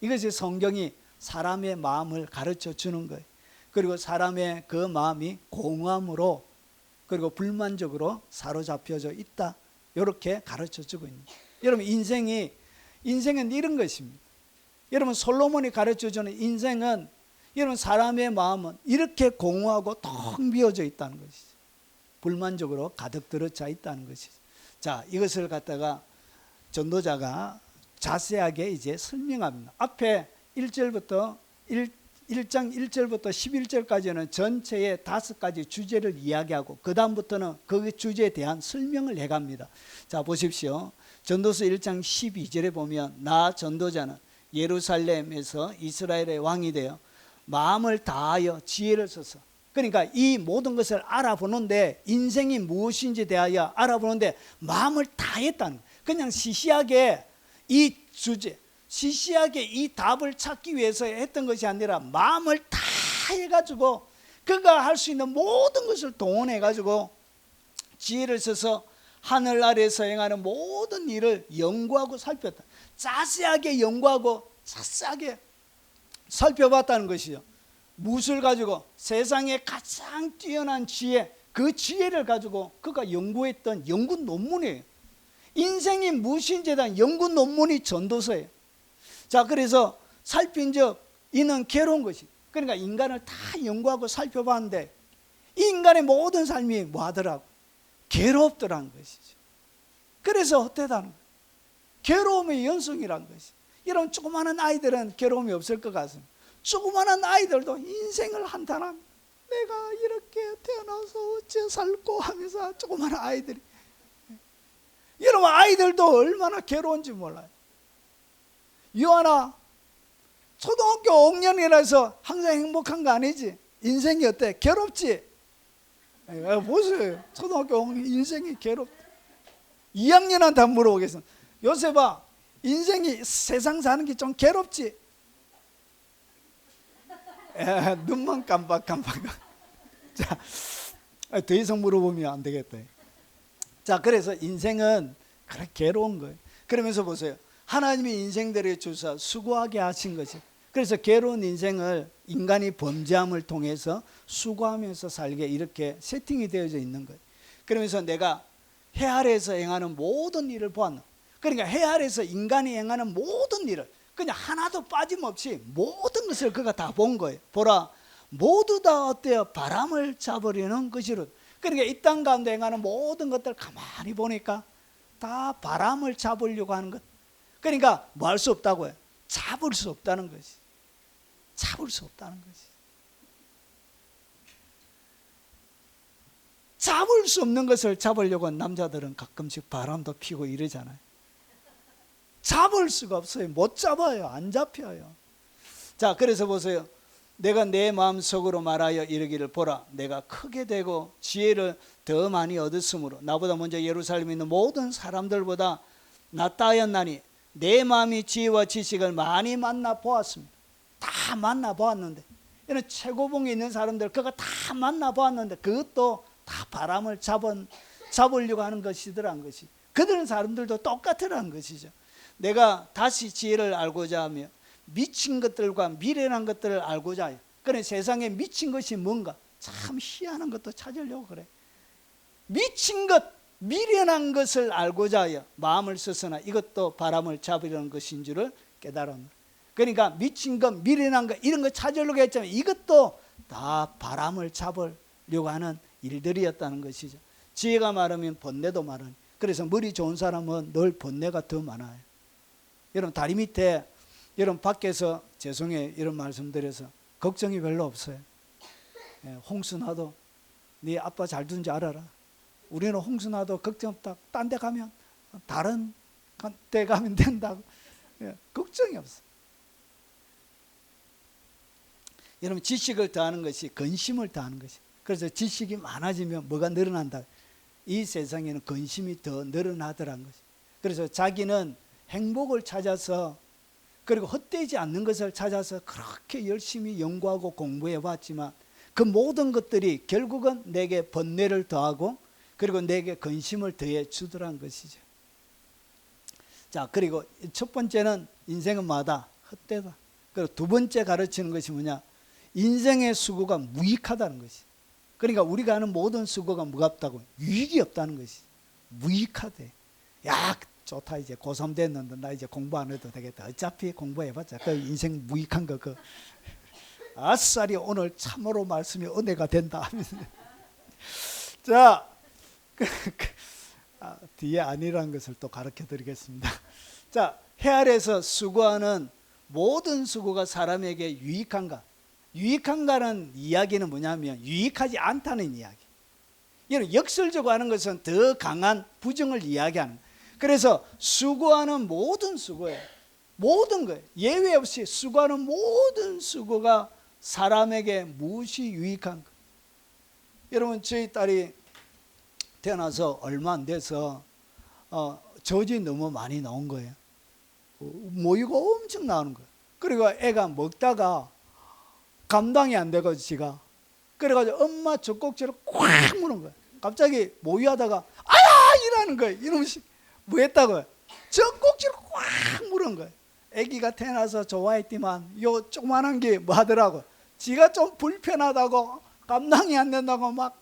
이것이 성경이 사람의 마음을 가르쳐 주는 거예요. 그리고 사람의 그 마음이 공허함으로 그리고 불만족으로 사로잡혀져 있다. 이렇게 가르쳐 주고 있는 거예요. 여러분, 인생은 이런 것입니다. 여러분, 솔로몬이 가르쳐 주는 인생은 여러분, 사람의 마음은 이렇게 공허하고 텅 비어져 있다는 것이죠. 불만족으로 가득 들어차 있다는 것이죠. 자, 이것을 갖다가 전도자가 자세하게 이제 설명합니다. 앞에 1장 1절부터 11절까지는 전체의 5가지 주제를 이야기하고 그 다음부터는 그 주제에 대한 설명을 해갑니다. 자, 보십시오. 전도서 1장 12절에 보면 나 전도자는 예루살렘에서 이스라엘의 왕이 되어 마음을 다하여 지혜를 써서, 그러니까 이 모든 것을 알아보는데, 인생이 무엇인지 대하여 알아보는데 마음을 다했다는 거예요. 그냥 시시하게 이 주제, 시시하게 이 답을 찾기 위해서 했던 것이 아니라 마음을 다 해가지고 그가 할 수 있는 모든 것을 동원해가지고 지혜를 써서 하늘 아래에서 행하는 모든 일을 연구하고 살폈다. 자세하게 연구하고 자세하게 살펴봤다는 것이죠. 무엇을 가지고? 세상에 가장 뛰어난 지혜, 그 지혜를 가지고 그가 연구했던 연구 논문이에요. 인생이 무엇인지에 대한 연구 논문이 전도서예요. 자, 그래서 살핀 적 이는 괴로운 것이, 그러니까 인간을 다 연구하고 살펴봤는데 이 인간의 모든 삶이 뭐 하더라고? 괴롭더라는 것이죠. 그래서 헛되다는 거예요. 괴로움의 연속이라는 것이. 이런 조그마한 아이들은 괴로움이 없을 것 같습니다. 조그마한 아이들도 인생을 한탄합니다. 내가 이렇게 태어나서 어째 살고 하면서 조그마한 아이들이, 여러분, 아이들도 얼마나 괴로운지 몰라요. 유아나 초등학교 5학년이라서 항상 행복한 거 아니지? 인생이 어때? 괴롭지? 보세요. 초등학교 5학년 인생이 괴롭다. 2학년한테 한번 물어보겠습니다. 요새 봐, 인생이 세상 사는 게 좀 괴롭지? 눈만 깜빡깜빡. 자, 더 이상 물어보면 안 되겠다. 자, 그래서 인생은 그렇게 괴로운 거예요. 그러면서 보세요. 하나님이 인생들에 주사 수고하게 하신 것이, 그래서 괴로운 인생을 인간이 범죄함을 통해서 수고하면서 살게 이렇게 세팅이 되어져 있는 거예요. 그러면서 내가 해 아래에서 행하는 모든 일을 보았노. 그러니까 해 아래에서 인간이 행하는 모든 일을 그냥 하나도 빠짐없이 모든 것을 그가 다 본 거예요. 보라, 모두 다 어때요? 바람을 잡으려는 것이로. 그러니까 이 땅 가운데 행하는 모든 것들 가만히 보니까 다 바람을 잡으려고 하는 것. 그러니까 뭐 할 수 없다고요? 잡을 수 없다는 것이. 잡을 수 없다는 것이. 잡을 수 없는 것을 잡으려고 남자들은 가끔씩 바람도 피고 이러잖아요. 잡을 수가 없어요. 못 잡아요. 안 잡혀요. 자, 그래서 보세요. 내가 내 마음속으로 말하여 이르기를 보라, 내가 크게 되고 지혜를 더 많이 얻었으므로 나보다 먼저 예루살렘에 있는 모든 사람들보다 낫다 하였나니 내 마음이 지혜와 지식을 많이 만나보았습니다. 다 만나보았는데, 이런 최고봉에 있는 사람들 그거 다 만나보았는데 그것도 다 바람을 잡으려고 하는 것이더란 것이. 그들은 사람들도 똑같으라는 것이죠. 내가 다시 지혜를 알고자 하며 미친 것들과 미련한 것들을 알고자 해요. 그래, 세상에 미친 것이 뭔가 참 희한한 것도 찾으려고 그래. 미친 것, 미련한 것을 알고자 하여 마음을 썼으나 이것도 바람을 잡으려는 것인 줄을 깨달았노라. 그러니까 미친 것, 미련한 것 이런 거 찾으려고 했지만 이것도 다 바람을 잡으려고 하는 일들이었다는 것이죠. 지혜가 많으면 번뇌도 많으니, 그래서 머리 좋은 사람은 늘 번뇌가 더 많아요. 여러분, 다리 밑에 여러분 밖에서 죄송해요 이런 말씀드려서 걱정이 별로 없어요. 홍수 나도 네 아빠 잘 둔 줄 알아라. 우리는 홍수 나도 걱정 없다. 딴 데 가면 다른 데 가면 된다고. 걱정이 없어. 여러분, 지식을 더하는 것이 근심을 더하는 것이. 그래서 지식이 많아지면 뭐가 늘어난다. 이 세상에는 근심이 더 늘어나더란 것이. 그래서 자기는 행복을 찾아서, 그리고 헛되지 않는 것을 찾아서 그렇게 열심히 연구하고 공부해 봤지만 그 모든 것들이 결국은 내게 번뇌를 더하고 그리고 내게 근심을 더해 주더란 것이죠. 자, 그리고 첫 번째는 인생은 뭐다? 헛되다. 그리고 두 번째 가르치는 것이 뭐냐? 인생의 수고가 무익하다는 것이. 그러니까 우리가 하는 모든 수고가 무겁다고, 유익이 없다는 것이. 무익하대. 야, 좋다. 이제 고3 됐는데 나 이제 공부 안 해도 되겠다. 어차피 공부해봤자 그 인생 무익한 거 그 아싸리 오늘 참으로 말씀이 은혜가 된다. 자, 뒤에 아니라는 것을 또 가르쳐 드리겠습니다. 자, 해 아래에서 수고하는 모든 수고가 사람에게 유익한가? 유익한가는 이야기는 뭐냐면 유익하지 않다는 이야기. 이런 역설적으로 하는 것은 더 강한 부정을 이야기하는 거예요. 그래서 수고하는 모든 수고에, 모든 거예요. 예외 없이 수고하는 모든 수고가 사람에게 무엇이 유익한가? 여러분, 저희 딸이 태어나서 얼마 안 돼서 젖이 너무 많이 나온 거예요. 모유가 엄청 나오는 거예요. 그리고 애가 먹다가 감당이 안 돼가지고 지가 그래가지고 엄마 젖꼭지를 꽉 무는 거예요. 갑자기 모유하다가 아야! 이라는 거예요. 이놈식 뭐 했다고요? 젖꼭지를 꽉 물은 거예요. 아기가 태어나서 좋아했지만 요 조그만한 게 뭐 하더라고요. 지가 좀 불편하다고 감당이 안 된다고 막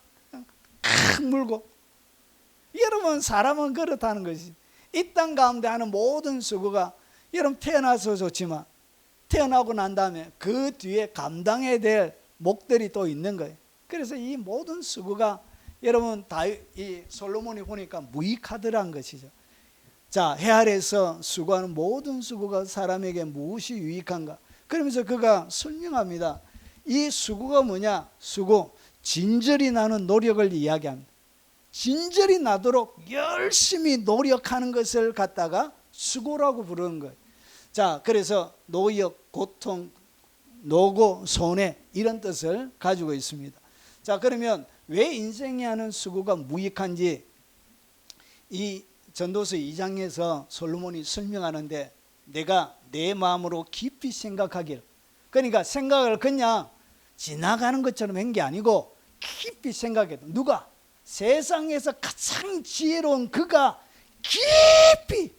물고. 여러분, 사람은 그렇다는 것이. 이 땅 가운데 하는 모든 수고가 여러분 태어나서 좋지만 태어나고 난 다음에 그 뒤에 감당해야 될 목들이 또 있는 거예요. 그래서 이 모든 수고가 여러분 이 솔로몬이 보니까 무익하더란 것이죠. 자, 해 아래에서 수고하는 모든 수고가 사람에게 무엇이 유익한가? 그러면서 그가 설명합니다. 이 수고가 뭐냐? 수고, 진절이 나는 노력을 이야기합니다. 진절이 나도록 열심히 노력하는 것을 갖다가 수고라고 부르는 거예요. 자, 그래서 노역, 고통, 노고, 손해 이런 뜻을 가지고 있습니다. 자, 그러면 왜 인생이 하는 수고가 무익한지 이 전도서 2장에서 솔로몬이 설명하는데, 내가 내 마음으로 깊이 생각하길. 그러니까 생각을 그냥 지나가는 것처럼 한 게 아니고 깊이 생각해. 누가? 세상에서 가장 지혜로운 그가 깊이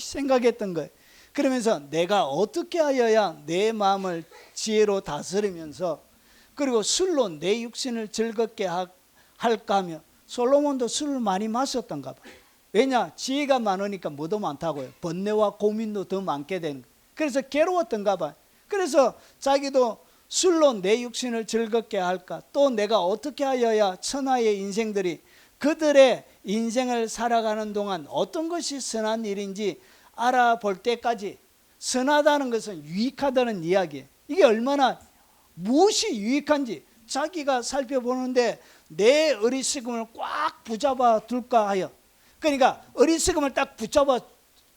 생각했던 거예요. 그러면서 내가 어떻게 하여야 내 마음을 지혜로 다스리면서 그리고 술로 내 육신을 즐겁게 할까 하며, 솔로몬도 술을 많이 마셨던가 봐. 왜냐? 지혜가 많으니까 뭐도 많다고요. 번뇌와 고민도 더 많게 되는 거예요. 그래서 괴로웠던가 봐. 그래서 자기도 술로 내 육신을 즐겁게 할까? 또 내가 어떻게 하여야 천하의 인생들이 그들의 인생을 살아가는 동안 어떤 것이 선한 일인지 알아볼 때까지, 선하다는 것은 유익하다는 이야기예요. 이게 얼마나 무엇이 유익한지 자기가 살펴보는데 내 어리석음을 꽉 붙잡아 둘까 하여. 그러니까 어리석음을 딱 붙잡아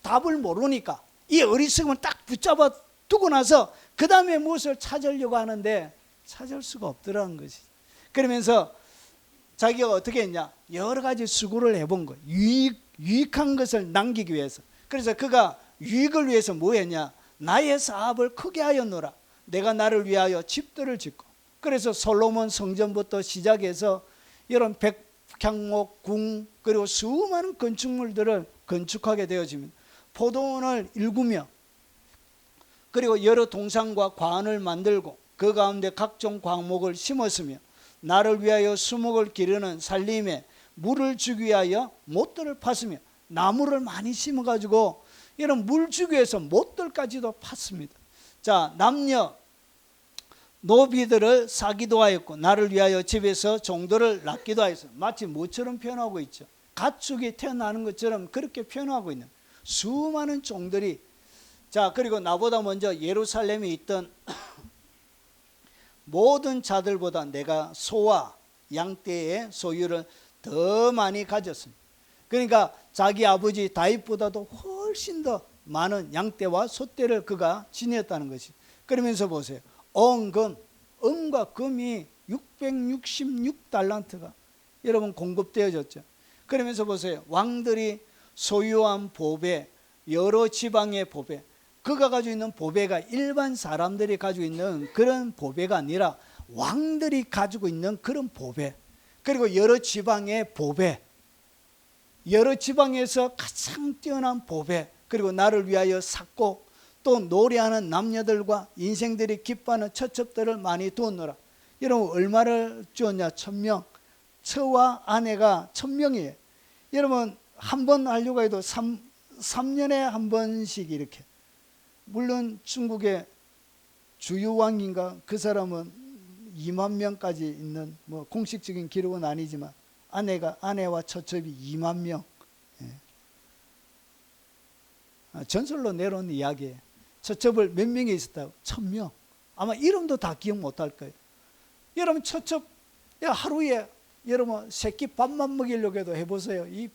답을 모르니까 이 어리석음을 딱 붙잡아 두고 나서 그 다음에 무엇을 찾으려고 하는데 찾을 수가 없더라는 것이. 그러면서 자기가 어떻게 했냐, 여러 가지 수고를 해본 거예요. 유익한 것을 남기기 위해서. 그래서 그가 유익을 위해서 뭐 했냐, 나의 사업을 크게 하였노라. 내가 나를 위하여 집들을 짓고. 그래서 솔로몬 성전부터 시작해서 이런 백향목, 궁, 그리고 수많은 건축물들을 건축하게 되어집니다. 포도원을 일구며, 그리고 여러 동산과 관을 만들고 그 가운데 각종 과목을 심었으며, 나를 위하여 수목을 기르는 살림에 물을 주기 위하여 못들을 팠으며, 나무를 많이 심어가지고 이런 물 주기 위해서 못들까지도 팠습니다. 자, 남녀 노비들을 사기도 하였고 나를 위하여 집에서 종들을 낳기도 하였어요. 마치 뭐처럼 표현하고 있죠? 가축이 태어나는 것처럼 그렇게 표현하고 있는 수많은 종들이. 자, 그리고 나보다 먼저 예루살렘에 있던 모든 자들보다 내가 소와 양떼의 소유를 더 많이 가졌습니다. 그러니까 자기 아버지 다윗보다도 훨씬 더 많은 양떼와 소떼를 그가 지녔다는 것이. 그러면서 보세요. 은과 금이 666달란트가 여러분 공급되어졌죠. 그러면서 보세요. 왕들이 소유한 보배, 여러 지방의 보배, 그가 가지고 있는 보배가 일반 사람들이 가지고 있는 그런 보배가 아니라 왕들이 가지고 있는 그런 보배, 그리고 여러 지방의 보배, 여러 지방에서 가장 뛰어난 보배, 그리고 나를 위하여 샀고 또 노래하는 남녀들과 인생들이 기뻐하는 처첩들을 많이 두었노라. 여러분 얼마를 주었냐? 1000명. 처와 아내가 1000명이에요. 여러분 한 번 하려고 해도 3년에 한 번씩 이렇게. 물론 중국의 주유왕인가 그 사람은 2만 명까지 있는 뭐 공식적인 기록은 아니지만 아내와 처첩이 2만 명. 전설로 내려온 이야기예요. 처첩을 몇 명이 있었다고? 1000명. 아마 이름도 다 기억 못할 거예요. 여러분 처첩 하루에 여러분 새끼 밥만 먹이려고 해도 해보세요. 이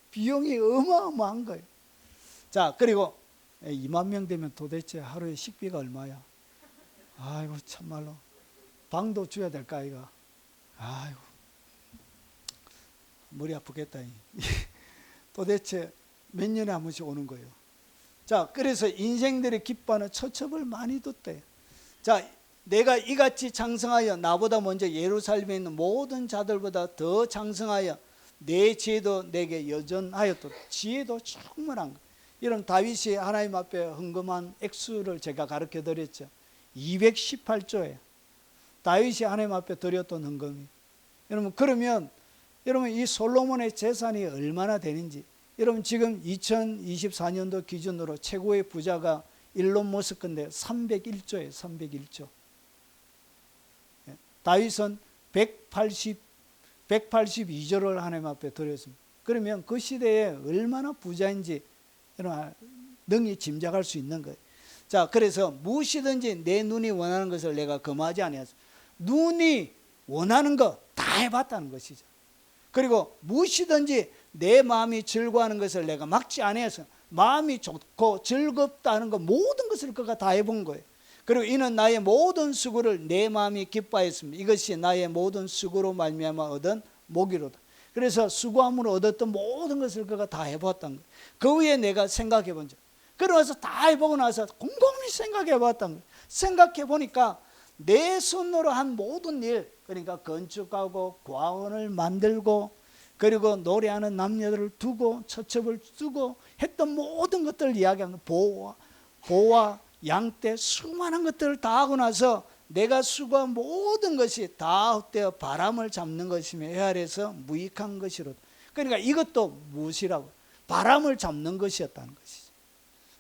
비용이 어마어마한 거예요. 자, 그리고 2만 명 되면 도대체 하루에 식비가 얼마야? 아이고 참말로 방도 줘야 될까 아이가? 아이고 머리 아프겠다. 도대체 몇 년에 한 번씩 오는 거예요. 자, 그래서 인생들이 기뻐하는 처첩을 많이 뒀대요. 자, 내가 이같이 장성하여 나보다 먼저 예루살렘에 있는 모든 자들보다 더 장성하여 내 지혜도 내게 여전하였도록. 지혜도 충분한 거. 이런 다윗이 하나님 앞에 헌금한 액수를 제가 가르쳐 드렸죠. 218조예요. 다윗이 하나님 앞에 드렸던 헌금이. 여러분 그러면 여러분 이 솔로몬의 재산이 얼마나 되는지. 여러분 지금 2024년도 기준으로 최고의 부자가 일론 머스크인데 301조예요. 301조. 다윗은 182조를 하나님 앞에 드렸습니다. 그러면 그 시대에 얼마나 부자인지 여러분 능히 짐작할 수 있는 거예요. 자, 그래서 무엇이든지 내 눈이 원하는 것을 내가 금하지 아니하소. 눈이 원하는 거 다 해봤다는 것이죠. 그리고 무엇이든지 내 마음이 즐거워하는 것을 내가 막지 아니하소. 마음이 좋고 즐겁다는 거 모든 것을 그가 다 해본 거예요. 그리고 이는 나의 모든 수고를 내 마음이 기뻐하였습니다. 이것이 나의 모든 수고로 말미암아 얻은 목이로다. 그래서 수고함으로 얻었던 모든 것을 그가 다 해봤던 거예요. 그 후에 내가 생각해 본 적. 그러면서 다 해보고 나서 곰곰이 생각해 봤던 거예요. 생각해 보니까 내 손으로 한 모든 일, 그러니까 건축하고 과원을 만들고 그리고 노래하는 남녀들을 두고 처첩을 두고 했던 모든 것들을 이야기하는 보와 양떼 수많은 것들을 다 하고 나서 내가 수고한 모든 것이 다 헛되어 바람을 잡는 것이며 해 아래서 무익한 것이로다. 그러니까 이것도 무엇이라고? 바람을 잡는 것이었다는 것이죠.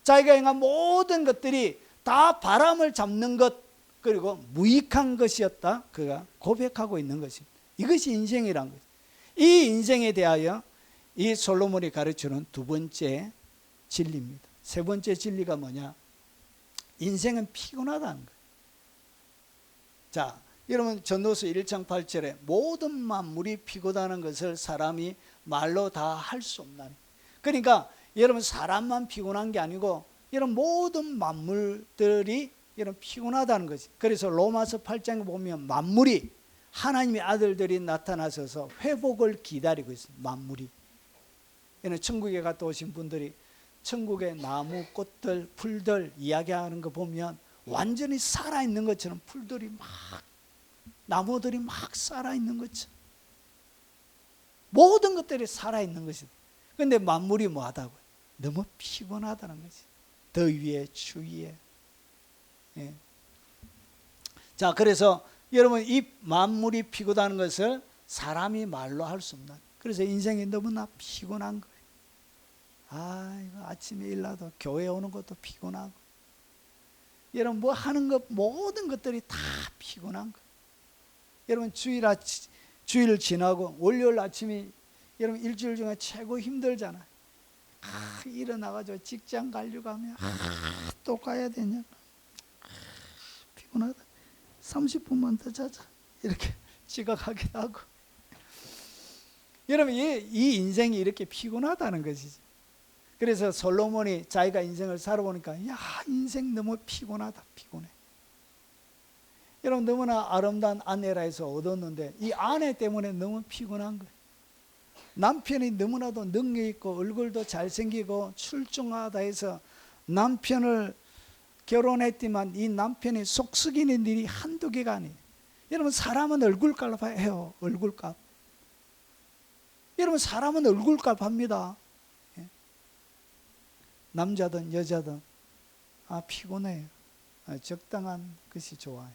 자기가 행한 모든 것들이 다 바람을 잡는 것 그리고 무익한 것이었다. 그가 고백하고 있는 것입니다. 이것이 인생이란 거죠. 이 인생에 대하여 이 솔로몬이 가르치는 두 번째 진리입니다. 세 번째 진리가 뭐냐? 인생은 피곤하다는 거예요. 자, 여러분 전도서 1장 8절에 모든 만물이 피곤하는 것을 사람이 말로 다 할 수 없나니. 그러니까 여러분 사람만 피곤한 게 아니고 이런 모든 만물들이 이런 피곤하다는 거지. 그래서 로마서 8장에 보면 만물이 하나님의 아들들이 나타나셔서 회복을 기다리고 있습니다. 만물이. 이런 천국에 갔다 오신 분들이 천국의 나무, 꽃들, 풀들 이야기하는 거 보면 완전히 살아있는 것처럼 풀들이 막, 나무들이 막 살아있는 것처럼 모든 것들이 살아있는 것이다. 그런데 만물이 뭐하다고요? 너무 피곤하다는 거지. 더위에 추위에. 예. 자, 그래서 여러분 이 만물이 피곤하다는 것을 사람이 말로 할 수 없나. 그래서 인생이 너무나 피곤한 거예요. 이거 아침에 일어나도 교회 오는 것도 피곤하고, 여러분 뭐 하는 것 모든 것들이 다 피곤한 거예요. 여러분 주일 지나고 월요일 아침이 여러분 일주일 중에 최고 힘들잖아요. 일어나가지고 직장 가려고 하면 또 가야 되냐, 피곤하다, 30분만 더 자자, 이렇게 지각하기도 하고. 여러분 이 인생이 이렇게 피곤하다는 것이죠. 그래서 솔로몬이 자기가 인생을 살아보니까 야, 인생 너무 피곤하다, 피곤해. 여러분 너무나 아름다운 아내라 해서 얻었는데 이 아내 때문에 너무 피곤한 거예요. 남편이 너무나도 능력있고 얼굴도 잘생기고 출중하다 해서 남편을 결혼했지만 이 남편이 속 썩이는 일이 한두 개가 아니에요. 여러분 사람은 얼굴값 해요. 얼굴값. 여러분 사람은 얼굴값 합니다. 남자든 여자든 피곤해요. 적당한 것이 좋아요.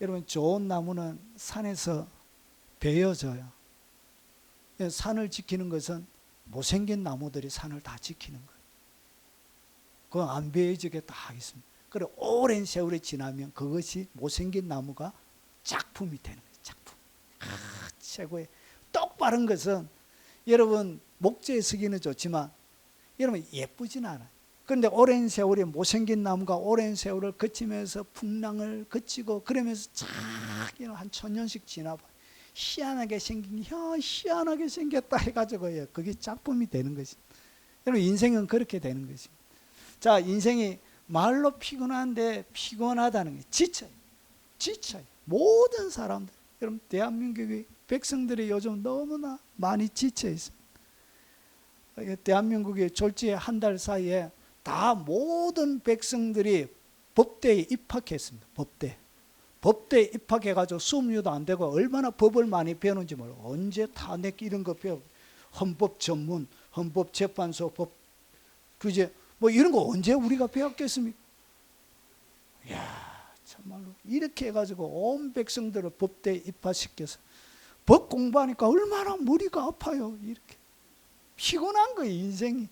여러분 좋은 나무는 산에서 베어져요. 산을 지키는 것은 못생긴 나무들이 산을 다 지키는 거예요. 그건 안 베어지게 다 하겠습니다. 그리고 오랜 세월이 지나면 그것이 못생긴 나무가 작품이 되는 거예요. 작품. 최고의 똑바른 것은 여러분 목재에 쓰기는 좋지만 여러분 예쁘진 않아요. 그런데 오랜 세월이 못생긴 나무가 오랜 세월을 거치면서 풍랑을 거치고 그러면서 한 1000년씩 지나봐요. 희한하게 생긴 희한하게 생겼다 해가지고 그게 작품이 되는 것이. 여러분 인생은 그렇게 되는 것입니다. 자, 인생이 말로 피곤한데 피곤하다는 게 지쳐요. 모든 사람들. 여러분 대한민국의 백성들이 요즘 너무나 많이 지쳐 있습니다. 대한민국이 졸지에 한 달 사이에 다 모든 백성들이 법대에 입학했습니다. 법대에 입학해가지고 수업료도 안 되고 얼마나 법을 많이 배우는지 모르고 언제 탄핵 이런 거 배우고 헌법 전문, 헌법재판소 법, 그제 뭐 이런 거 언제 우리가 배웠겠습니까? 이야, 참말로 이렇게 해가지고 온 백성들을 법대에 입학시켜서 법 공부하니까 얼마나 머리가 아파요. 이렇게 피곤한 거예요, 인생이.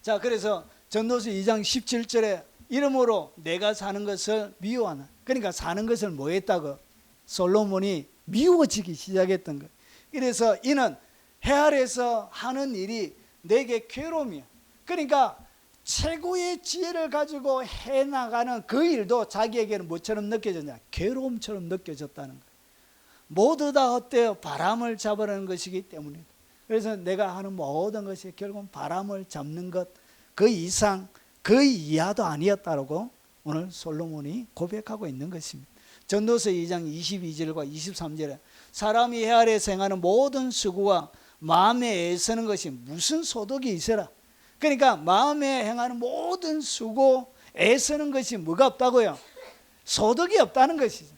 자, 그래서 전도서 2장 17절에 이러므로 내가 사는 것을 미워하나. 그러니까 사는 것을 뭐 했다고? 솔로몬이 미워지기 시작했던 거예요. 그래서 이는 해 아래에서 하는 일이 내게 괴로움이야. 그러니까 최고의 지혜를 가지고 해나가는 그 일도 자기에게는 뭐처럼 느껴졌냐? 괴로움처럼 느껴졌다는 거예요. 모두 다 어때요? 바람을 잡으라는 것이기 때문에. 그래서 내가 하는 모든 것이 결국은 바람을 잡는 것, 그 이상 그 이하도 아니었다고 오늘 솔로몬이 고백하고 있는 것입니다. 전도서 2장 22절과 23절에 사람이 해 아래에서 행하는 모든 수고와 마음에 애쓰는 것이 무슨 소득이 있어라. 그러니까 마음에 행하는 모든 수고, 애쓰는 것이 뭐가 없다고요? 소득이 없다는 것이죠.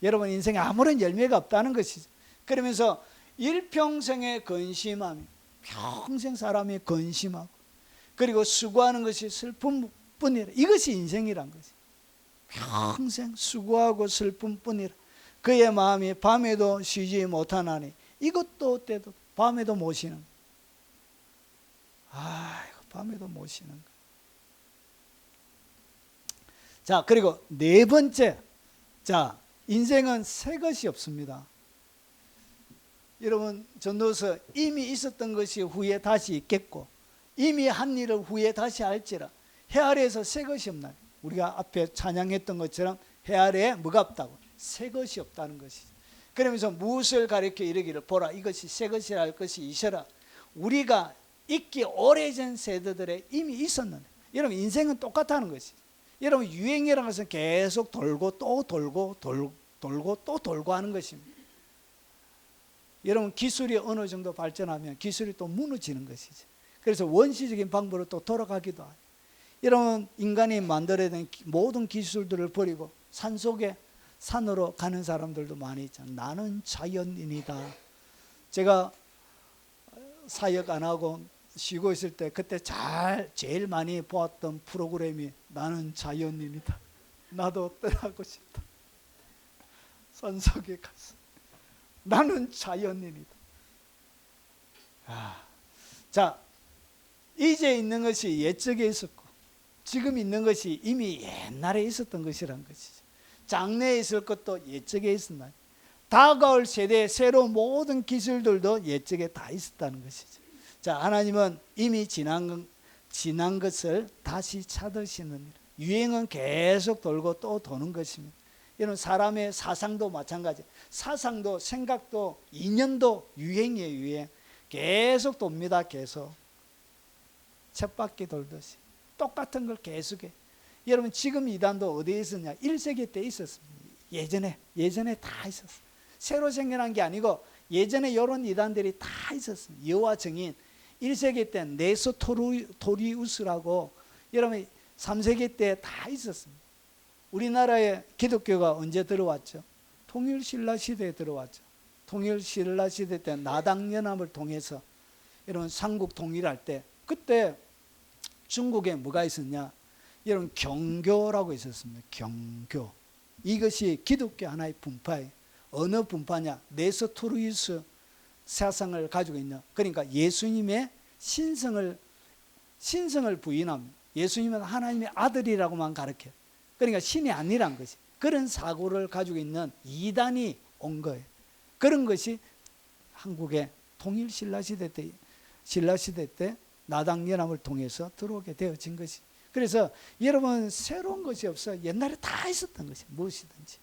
여러분 인생에 아무런 열매가 없다는 것이죠. 그러면서 일평생의 근심함이, 평생 사람이 근심하고 그리고 수고하는 것이 슬픔뿐이라. 이것이 인생이란 것이. 평생 수고하고 슬픔뿐이라. 그의 마음이 밤에도 쉬지 못하나니. 이것도 때도 밤에도 못 쉬는. 밤에도 못 쉬는 거. 자, 그리고 네 번째. 자, 인생은 새 것이 없습니다. 여러분 전도서 이미 있었던 것이 후에 다시 있겠고 이미 한 일을 후에 다시 할지라 해 아래에서 새 것이 없나니. 우리가 앞에 찬양했던 것처럼 해 아래에 뭐가 없다고? 새 것이 없다는 것이죠. 그러면서 무엇을 가리켜 이르기를 보라 이것이 새 것이라 할 것이 이셔라. 우리가 있기 오래전 세대들에 이미 있었는데, 여러분 인생은 똑같다는 것이죠. 여러분 유행이라는 것은 계속 돌고 또 돌고 돌고 또 돌고 하는 것입니다. 여러분 기술이 어느 정도 발전하면 기술이 또 무너지는 것이죠. 그래서 원시적인 방법으로 또 돌아가기도 하죠. 여러분 인간이 만들어야 되는 모든 기술들을 버리고 산속에 산으로 가는 사람들도 많이 있잖아요. 나는 자연인이다. 제가 사역 안 하고 쉬고 있을 때 그때 제일 많이 보았던 프로그램이 나는 자연인이다. 나도 떠나고 싶다. 산속에 가서 나는 자연인이다. 자, 이제 있는 것이 옛적에 있었고 지금 있는 것이 이미 옛날에 있었던 것이란 것이죠. 장래에 있을 것도 옛적에 있었나요? 다가올 세대의 새로운 모든 기술들도 옛적에 다 있었다는 것이죠. 자, 하나님은 이미 지난 것을 다시 찾으시는 일. 유행은 계속 돌고 또 도는 것입니다. 이런 사람의 사상도 마찬가지. 사상도 생각도 인연도 유행이에요. 유행. 계속 돕니다. 계속. 쳇바퀴 돌듯이. 똑같은 걸 계속해. 여러분 지금 이단도 어디에 있었냐? 1세기 때 있었습니다. 예전에 다 있었어요. 새로 생겨난 게 아니고 예전에 이런 이단들이 다 있었습니다. 여호와 증인 1세기 때 네스토리우스라고 여러분 3세기 때 다 있었습니다. 우리나라에 기독교가 언제 들어왔죠? 통일신라 시대에 들어왔죠. 통일신라 시대 때 나당연합을 통해서 이런 삼국 통일할 때 그때 중국에 뭐가 있었냐? 이런 경교라고 있었습니다. 경교. 이것이 기독교 하나의 분파예요. 어느 분파냐? 네스토리우스 사상을 가지고 있는, 그러니까 예수님의 신성을 부인합니다. 예수님은 하나님의 아들이라고만 가르쳐요. 그러니까 신이 아니란 것이, 그런 사고를 가지고 있는 이단이 온 거예요. 그런 것이 한국의 통일 신라시대 때 나당연합을 통해서 들어오게 되어진 것이. 그래서 여러분 새로운 것이 없어요. 옛날에 다 있었던 것이 무엇이든지.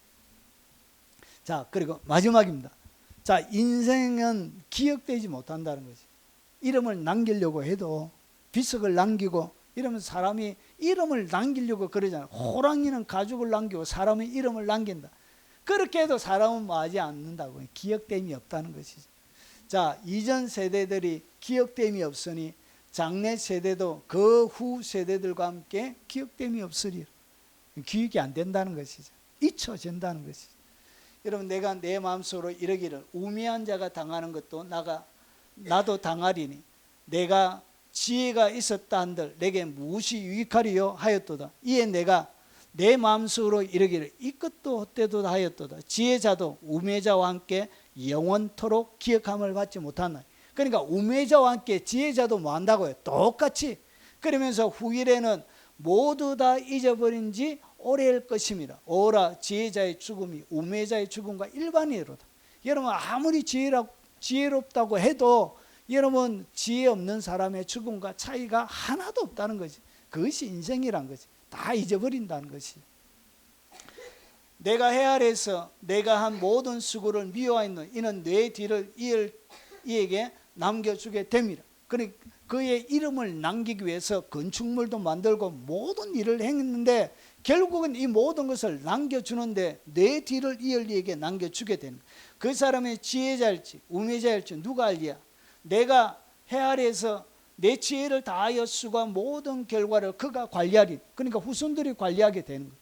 자, 그리고 마지막입니다. 자, 인생은 기억되지 못한다는 것이. 이름을 남기려고 해도 비석을 남기고 이러면 사람이 이름을 남기려고 그러잖아요. 호랑이는 가죽을 남기고 사람의 이름을 남긴다. 그렇게 해도 사람은 뭐하지 않는다고. 기억됨이 없다는 것이죠. 자, 이전 세대들이 기억됨이 없으니 장래 세대도 그 후 세대들과 함께 기억됨이 없으리라. 기억이 안 된다는 것이죠. 잊혀진다는 것이죠. 여러분 내가 내 마음속으로 이러기를 우매한 자가 당하는 것도 나도 당하리니 내가 지혜가 있었다 한들 내게 무엇이 유익하리요 하였도다. 이에 내가 내 마음속으로 이르기를 이것도 헛되도다 하였도다. 지혜자도 우매자와 함께 영원토록 기억함을 받지 못하나. 그러니까 우매자와 함께 지혜자도 뭐 한다고요? 똑같이. 그러면서 후일에는 모두 다 잊어버린 지 오래일 것임이라. 오라 지혜자의 죽음이 우매자의 죽음과 일반이로다. 여러분 아무리 지혜롭다고 해도 여러분 지혜 없는 사람의 죽음과 차이가 하나도 없다는 것이. 그것이 인생이란 것이. 다 잊어버린다는 것이. 내가 해 아래에서 내가 한 모든 수고를 미워하였노니 이는 내 뒤를 이에게 남겨주게 됨이라. 그의 이름을 남기기 위해서 건축물도 만들고 모든 일을 했는데 결국은 이 모든 것을 남겨주는데 내 뒤를 이을 이에게 남겨주게 되는 거예요. 그 사람의 지혜자일지 우매자일지 누가 알리야. 내가 해 아래에서 내 지혜를 다하여 수고한 모든 결과를 그가 관리하리. 그러니까 후손들이 관리하게 되는 거예요.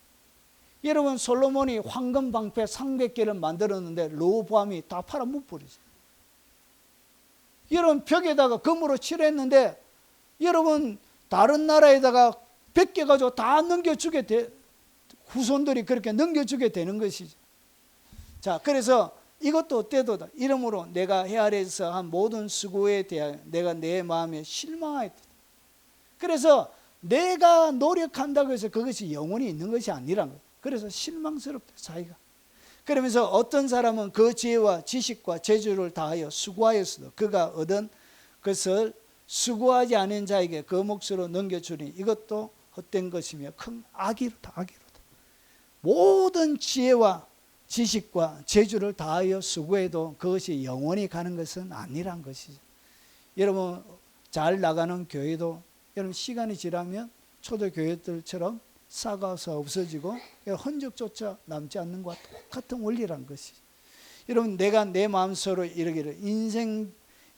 여러분 솔로몬이 황금 방패 300개를 만들었는데 르호보암이 다 팔아 못 버리죠. 여러분 벽에다가 금으로 칠했는데 여러분 다른 나라에다가 100개 가지고 다 넘겨주게 후손들이 그렇게 넘겨주게 되는 것이죠. 자, 그래서 이것도 어때도다. 이러므로 내가 해 아래에서 한 모든 수고에 대하여 내가 내 마음에 실망하였다. 그래서 내가 노력한다고 해서 그것이 영원히 있는 것이 아니란 거예요. 그래서 실망스럽다 자기가. 그러면서 어떤 사람은 그 지혜와 지식과 재주를 다하여 수고하였어도 그가 얻은 것을 수고하지 않은 자에게 그 몫으로 넘겨주니 이것도 헛된 것이며 큰 악이로다. 모든 지혜와 지식과 재주를 다하여 수고해도 그것이 영원히 가는 것은 아니란 것이죠. 여러분 잘 나가는 교회도 여러분 시간이 지나면 초대 교회들처럼 썩어서 없어지고 흔적조차 남지 않는 것과 똑같은 원리란 것이죠. 여러분 내가 내 마음속으로 이르기를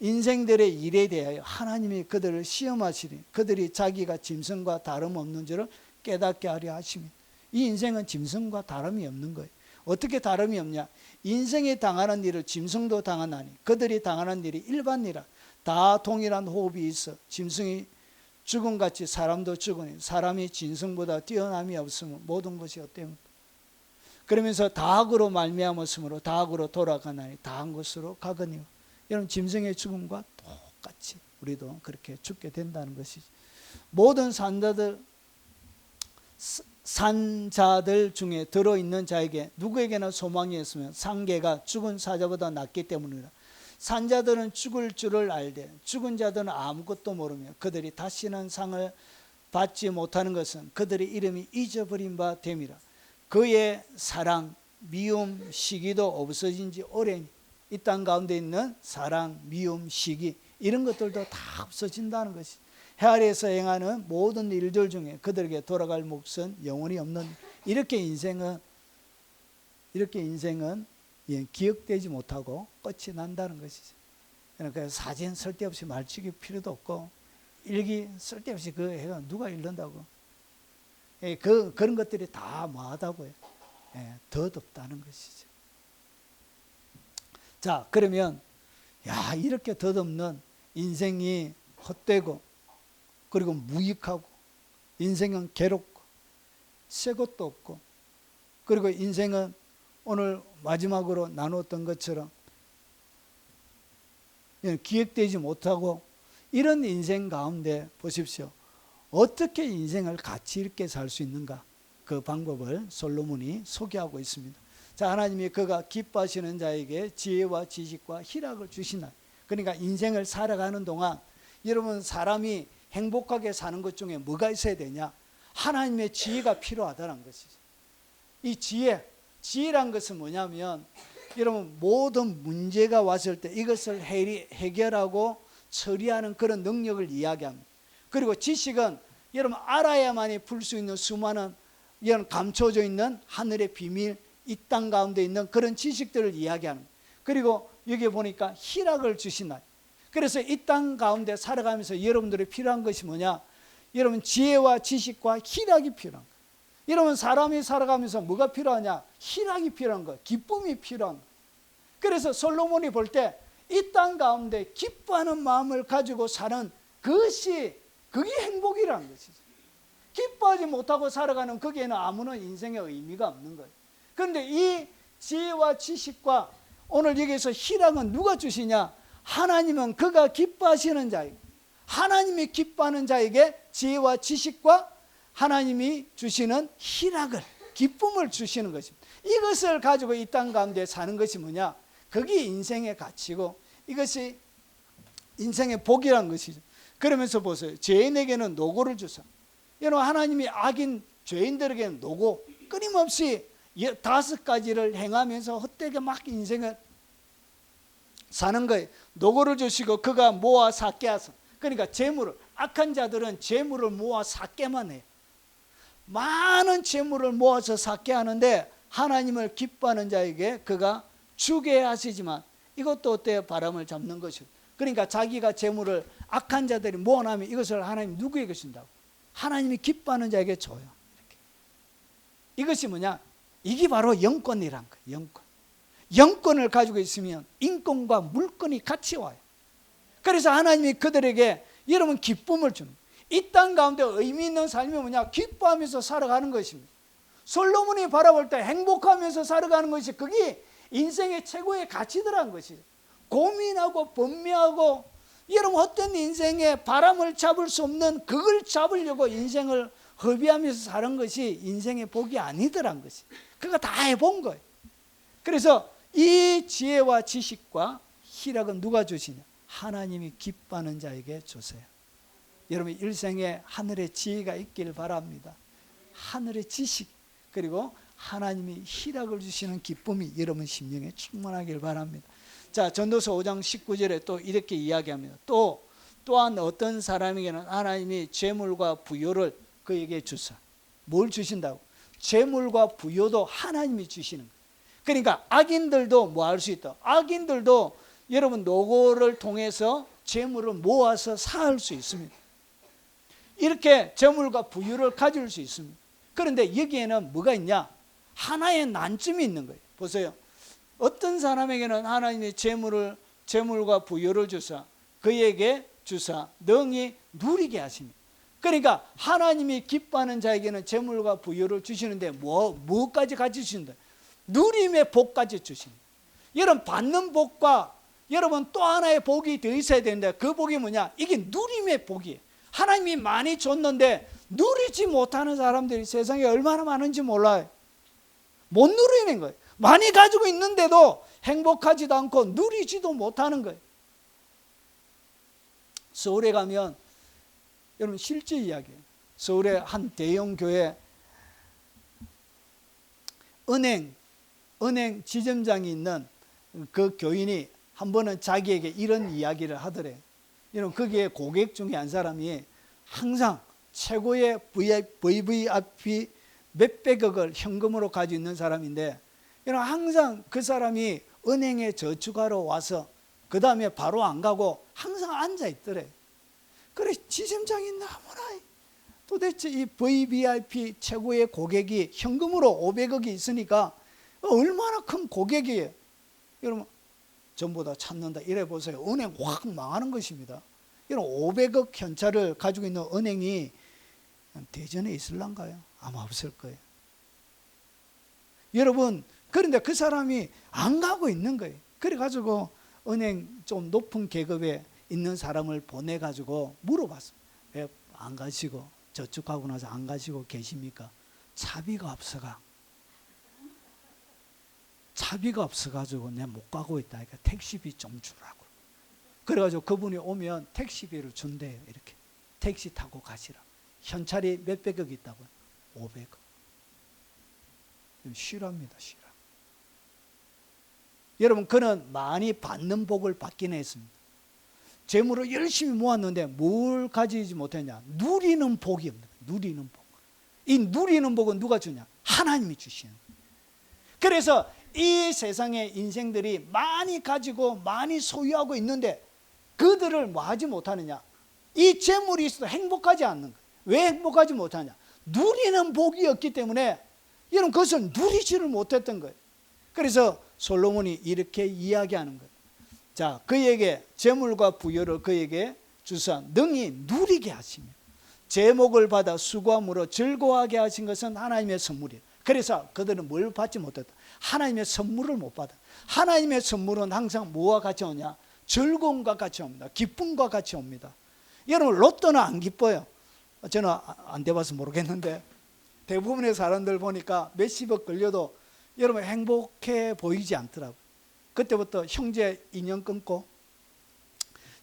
인생들의 일에 대하여 하나님이 그들을 시험하시니 그들이 자기가 짐승과 다름없는 줄을 깨닫게 하려 하시니 이 인생은 짐승과 다름이 없는 거예요. 어떻게 다름이 없냐? 인생이 당하는 일을 짐승도 당하나니 그들이 당하는 일이 일반이라. 다 동일한 호흡이 있어 짐승이 죽음같이 사람도 죽으니 사람이 짐승보다 뛰어남이 없으면 모든 것이 어때요? 그러면서 다악으로 말미암았으므로 다악으로 돌아가나니 다한 것으로 가거니와. 여러분 짐승의 죽음과 똑같이 우리도 그렇게 죽게 된다는 것이죠. 모든 산자들 중에 들어있는 자에게 누구에게나 소망이 있으면 상계가 죽은 사자보다 낫기 때문이다. 산자들은 죽을 줄을 알되 죽은 자들은 아무것도 모르며 그들이 다시는 상을 받지 못하는 것은 그들의 이름이 잊어버린 바 됨이라. 그의 사랑, 미움, 시기도 없어진 지 오래니. 이 땅 가운데 있는 사랑, 미움, 시기 이런 것들도 다 없어진다는 것이. 해 아래에서 행하는 모든 일들 중에 그들에게 돌아갈 몫은 영원히 없는. 이렇게 인생은 기억되지 못하고 끝이 난다는 것이죠. 그러니까 사진 쓸데없이 말치기 필요도 없고 일기 쓸데없이 그 해가 누가 읽는다고. 그런 것들이 다 뭐하다고요? 덧없다는 것이죠. 자, 그러면 이렇게 덧없는 인생이 헛되고 그리고 무익하고 인생은 괴롭고 새 것도 없고 그리고 인생은 오늘 마지막으로 나눴던 것처럼 기획되지 못하고 이런 인생 가운데 보십시오. 어떻게 인생을 가치 있게 살 수 있는가? 그 방법을 솔로몬이 소개하고 있습니다. 자, 하나님이 그가 기뻐하시는 자에게 지혜와 지식과 희락을 주시나. 그러니까 인생을 살아가는 동안 여러분 사람이 행복하게 사는 것 중에 뭐가 있어야 되냐? 하나님의 지혜가 필요하다는 것이죠. 이 지혜란 것은 뭐냐면 여러분 모든 문제가 왔을 때 이것을 해결하고 처리하는 그런 능력을 이야기합니다. 그리고 지식은 여러분 알아야만이 풀 수 있는 수많은 이런 감춰져 있는 하늘의 비밀, 이 땅 가운데 있는 그런 지식들을 이야기하는. 그리고 여기 보니까 희락을 주시나요? 그래서 이 땅 가운데 살아가면서 여러분들이 필요한 것이 뭐냐? 여러분 지혜와 지식과 희락이 필요한 거예요. 여러분 사람이 살아가면서 뭐가 필요하냐? 희락이 필요한 거예요. 기쁨이 필요한 거예요. 그래서 솔로몬이 볼 때 이 땅 가운데 기뻐하는 마음을 가지고 사는 그게 행복이라는 것이죠. 기뻐하지 못하고 살아가는 거기에는 아무런 인생의 의미가 없는 거예요. 그런데 이 지혜와 지식과 오늘 여기서 희락은 누가 주시냐? 하나님은 그가 기뻐하시는 자에게, 하나님이 기뻐하는 자에게 지혜와 지식과 하나님이 주시는 희락을, 기쁨을 주시는 것입니다. 이것을 가지고 이 땅 가운데 사는 것이 뭐냐? 그게 인생의 가치고 이것이 인생의 복이란 것이죠. 그러면서 보세요. 죄인에게는 노고를 주사. 여러분 하나님이 악인 죄인들에게는 노고, 끊임없이 5가지를 행하면서 헛되게 막 인생을 사는 거예요. 노고를 주시고 그가 모아 삭게 하사. 그러니까 재물을, 악한 자들은 재물을 모아 삭게만 해요. 많은 재물을 모아서 삭게 하는데 하나님을 기뻐하는 자에게 그가 주게 하시지만 이것도 어때요? 바람을 잡는 것이죠. 그러니까 자기가 재물을 악한 자들이 모아나면 이것을 하나님 누구에게 준다고? 하나님이 기뻐하는 자에게 줘요. 이렇게. 이것이 뭐냐? 이게 바로 영권이란 거예요. 영권. 영권을 가지고 있으면 인권과 물권이 같이 와요. 그래서 하나님이 그들에게 여러분 기쁨을 주는 거예요. 이 땅 가운데 의미 있는 삶이 뭐냐? 기뻐하면서 살아가는 것입니다. 솔로몬이 바라볼 때 행복하면서 살아가는 것이 그게 인생의 최고의 가치더란 것이죠. 고민하고 번뇌하고 여러분 어떤 인생에 바람을 잡을 수 없는 그걸 잡으려고 인생을 허비하면서 사는 것이 인생의 복이 아니더란 것이. 그거 다 해본 거예요. 그래서 이 지혜와 지식과 희락은 누가 주시냐? 하나님이 기뻐하는 자에게 주세요. 여러분 일생에 하늘의 지혜가 있길 바랍니다. 하늘의 지식, 그리고 하나님이 희락을 주시는 기쁨이 여러분 심령에 충만하길 바랍니다. 자, 전도서 5장 19절에 또 이렇게 이야기합니다. 또한 어떤 사람에게는 하나님이 재물과 부요를 그에게 주사. 뭘 주신다고? 재물과 부요도 하나님이 주시는 거예요. 그러니까 악인들도 뭐 할 수 있다. 악인들도 여러분 노고를 통해서 재물을 모아서 사할 수 있습니다. 이렇게 재물과 부유를 가질 수 있습니다. 그런데 여기에는 뭐가 있냐? 하나의 난점이 있는 거예요. 보세요. 어떤 사람에게는 하나님이 재물과 부유를 주사 그에게 주사 능히 누리게 하십니다. 그러니까 하나님이 기뻐하는 자에게는 재물과 부유를 주시는데 뭐까지 같이 주신다? 누림의 복까지 주십니다. 여러분 받는 복과 여러분 또 하나의 복이 더 있어야 되는데 그 복이 뭐냐? 이게 누림의 복이에요. 하나님이 많이 줬는데 누리지 못하는 사람들이 세상에 얼마나 많은지 몰라요. 못 누리는 거예요. 많이 가지고 있는데도 행복하지도 않고 누리지도 못하는 거예요. 서울에 가면 여러분 실제 이야기예요. 서울의 한 대형 교회 은행 지점장이 있는 그 교인이 한 번은 자기에게 이런 이야기를 하더래요. 여러분 거기에 고객 중에 한 사람이 항상 최고의 VVIP 몇백억을 현금으로 가지고 있는 사람인데 여러분 항상 그 사람이 은행에 저축하러 와서 그 다음에 바로 안 가고 항상 앉아 있더래. 그래 지점장이 너무나 도대체 이 VVIP 최고의 고객이 현금으로 500억이 있으니까 얼마나 큰 고객이에요. 여러분 전부 다 찾는다 이래 보세요. 은행 확 망하는 것입니다. 여러분 500억 현찰을 가지고 있는 은행이 대전에 있을란가요? 아마 없을 거예요. 여러분 그런데 그 사람이 안 가고 있는 거예요. 그래가지고 은행 좀 높은 계급에 있는 사람을 보내가지고 물어봤어요. 왜 안 가시고 저축하고 나서 안 가시고 계십니까? 차비가 없어가지고 내가 못 가고 있다. 그러니까 택시비 좀 주라고. 그래가지고 그분이 오면 택시비를 준대요. 이렇게 택시 타고 가시라. 현찰이 몇백억 있다고요? 500억. 실화입니다. 실화. 여러분 그는 많이 받는 복을 받긴 했습니다. 재물을 열심히 모았는데 뭘 가지지 못했냐? 누리는 복이 없는 거예요. 누리는 복. 이 누리는 복은 누가 주냐? 하나님이 주시는 거예요. 그래서 이 세상의 인생들이 많이 가지고 많이 소유하고 있는데 그들을 뭐 하지 못하느냐? 이 재물이 있어도 행복하지 않는 거예요. 왜 행복하지 못하냐? 누리는 복이 없기 때문에 여러분 그것을 누리지를 못했던 거예요. 그래서 솔로몬이 이렇게 이야기하는 거예요. 자, 그에게 재물과 부여를 그에게 주사 능히 누리게 하시며 제목을 받아 수고함으로 즐거워하게 하신 것은 하나님의 선물이에요. 그래서 그들은 뭘 받지 못했다? 하나님의 선물을 못 받아. 하나님의 선물은 항상 뭐와 같이 오냐? 즐거움과 같이 옵니다. 기쁨과 같이 옵니다. 여러분 로또는 안 기뻐요. 저는 안 돼봐서 모르겠는데 대부분의 사람들 보니까 몇십억 걸려도 여러분 행복해 보이지 않더라고요. 그때부터 형제 인연 끊고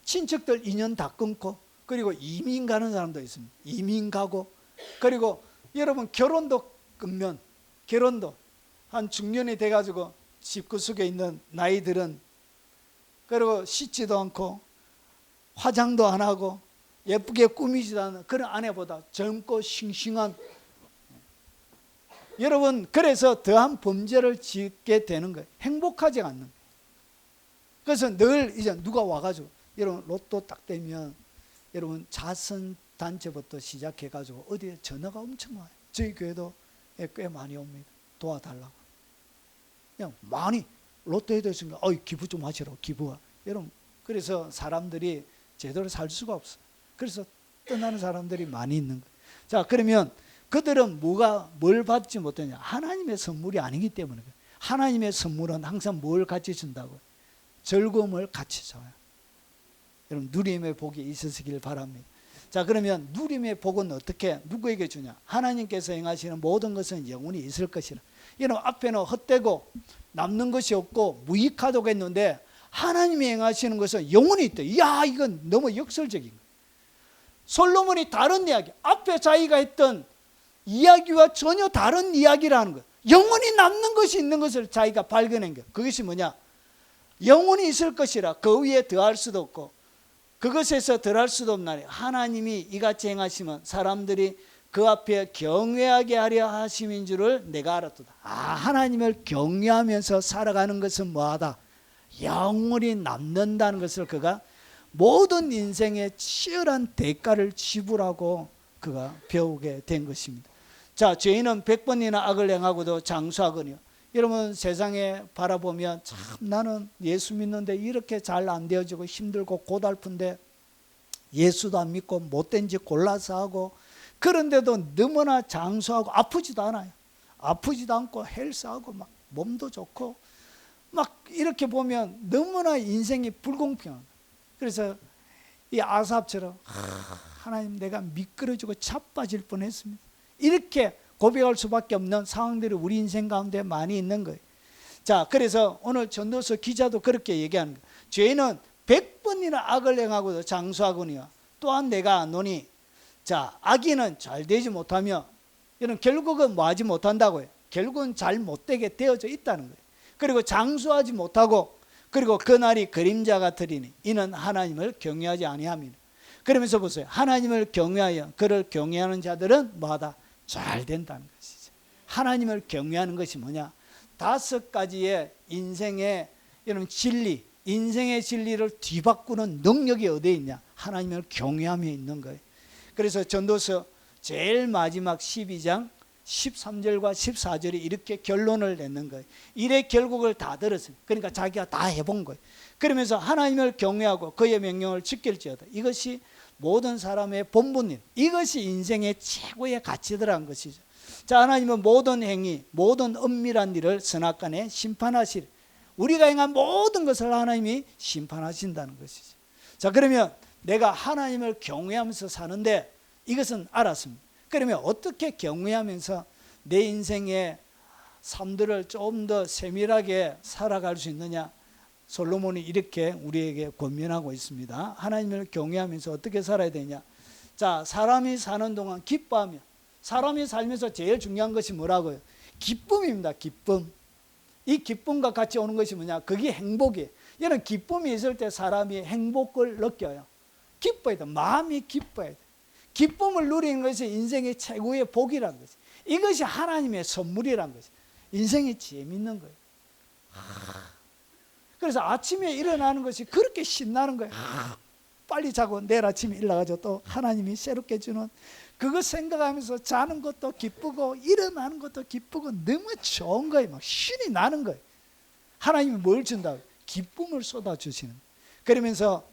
친척들 인연 다 끊고 그리고 이민 가는 사람도 있습니다. 이민 가고 그리고 여러분 결혼도 끊으면 결혼도 한 중년이 돼가지고 집구석에 있는 나이들은 그리고 씻지도 않고 화장도 안 하고 예쁘게 꾸미지도 않는 그런 아내보다 젊고 싱싱한 여러분 그래서 더한 범죄를 짓게 되는 거예요. 행복하지 않는 거예요. 그래서 늘 이제 누가 와가지고 여러분 로또 딱 되면 여러분 자선단체부터 시작해가지고 어디에 전화가 엄청 와요. 저희 교회도 꽤 많이 옵니다. 도와달라고. 그냥 많이 로또에 됐으니까 기부 좀 하시라고 기부가. 여러분 그래서 사람들이 제대로 살 수가 없어요. 그래서 떠나는 사람들이 많이 있는 거예요. 자 그러면 그들은 뭘 받지 못하냐? 하나님의 선물이 아니기 때문에. 하나님의 선물은 항상 뭘 같이 준다고요? 즐거움을 같이 줘요. 여러분 누림의 복이 있으시길 바랍니다. 자 그러면 누림의 복은 어떻게 누구에게 주냐? 하나님께서 행하시는 모든 것은 영원히 있을 것이라. 여러분 앞에는 헛되고 남는 것이 없고 무익하다고 했는데 하나님이 행하시는 것은 영원히 있다. 이야 이건 너무 역설적인 거예요. 솔로몬이 다른 이야기, 앞에 자기가 했던 이야기와 전혀 다른 이야기라는 거예요. 영원히 남는 것이 있는 것을 자기가 발견한 거예요. 그것이 뭐냐? 영원히 있을 것이라 그 위에 더할 수도 없고 그것에서 덜할 수도 없나니 하나님이 이같이 행하시면 사람들이 그 앞에 경외하게 하려 하심인 줄을 내가 알았도다. 하나님을 경외하면서 살아가는 것은 뭐하다? 영원히 남는다는 것을 그가 모든 인생의 치열한 대가를 지불하고 그가 배우게 된 것입니다. 자, 죄인은 100번이나 악을 행하고도 장수하거니와. 여러분 세상에 바라보면 참 나는 예수 믿는데 이렇게 잘 안 되어지고 힘들고 고달픈데 예수도 안 믿고 못된 짓 골라서 하고 그런데도 너무나 장수하고 아프지도 않아요. 아프지도 않고 헬스하고 막 몸도 좋고 막 이렇게 보면 너무나 인생이 불공평한. 그래서 이 아삽처럼 하나님 내가 미끄러지고 자빠질 뻔했습니다. 이렇게 고백할 수밖에 없는 상황들이 우리 인생 가운데 많이 있는 거예요. 자, 그래서 오늘 전도서 기자도 그렇게 얘기하는 거예요. 죄인은 100번이나 악을 행하고도 장수하거니와 또한 내가 아노니. 자, 악인은 잘 되지 못하며 이는 결국은 뭐 하지 못한다고요. 결국은 잘 못되게 되어져 있다는 거예요. 그리고 장수하지 못하고 그리고 그날이 그림자 같으리니 이는 하나님을 경외하지 아니함이니. 그러면서 보세요. 하나님을 경외하여 그를 경외하는 자들은 뭐하다? 잘 된다는 것이죠. 하나님을 경외하는 것이 뭐냐? 5가지의 인생의 이런 진리, 인생의 진리를 뒤바꾸는 능력이 어디에 있냐? 하나님을 경외함에 있는 거예요. 그래서 전도서 제일 마지막 12장 13절과 14절이 이렇게 결론을 내는 거예요. 일의 결국을 다 들었어요. 그러니까 자기가 다 해본 거예요. 그러면서 하나님을 경외하고 그의 명령을 지킬지어다. 이것이 모든 사람의 본분임, 이것이 인생의 최고의 가치더라는 것이죠. 자, 하나님은 모든 행위, 모든 은밀한 일을 선악간에 심판하시리. 우리가 행한 모든 것을 하나님이 심판하신다는 것이죠. 자, 그러면 내가 하나님을 경외하면서 사는데 이것은 알았습니다. 그러면 어떻게 경외하면서 내 인생의 삶들을 좀 더 세밀하게 살아갈 수 있느냐? 솔로몬이 이렇게 우리에게 권면하고 있습니다. 하나님을 경외하면서 어떻게 살아야 되냐? 자, 사람이 사는 동안 기뻐하며, 사람이 살면서 제일 중요한 것이 뭐라고요? 기쁨입니다. 기쁨. 이 기쁨과 같이 오는 것이 뭐냐? 그게 행복이에요. 이런 기쁨이 있을 때 사람이 행복을 느껴요. 기뻐야 돼. 마음이 기뻐야 돼. 기쁨을 누리는 것이 인생의 최고의 복이라는 것이. 이것이 하나님의 선물이라는 것이. 인생이 재밌는 거예요. 그래서 아침에 일어나는 것이 그렇게 신나는 거예요. 빨리 자고 내일 아침에 일어나가지고 또 하나님이 새롭게 주는 그거 생각하면서 자는 것도 기쁘고 일어나는 것도 기쁘고 너무 좋은 거예요. 막 신이 나는 거예요. 하나님이 뭘 준다고? 기쁨을 쏟아주시는 거예요. 그러면서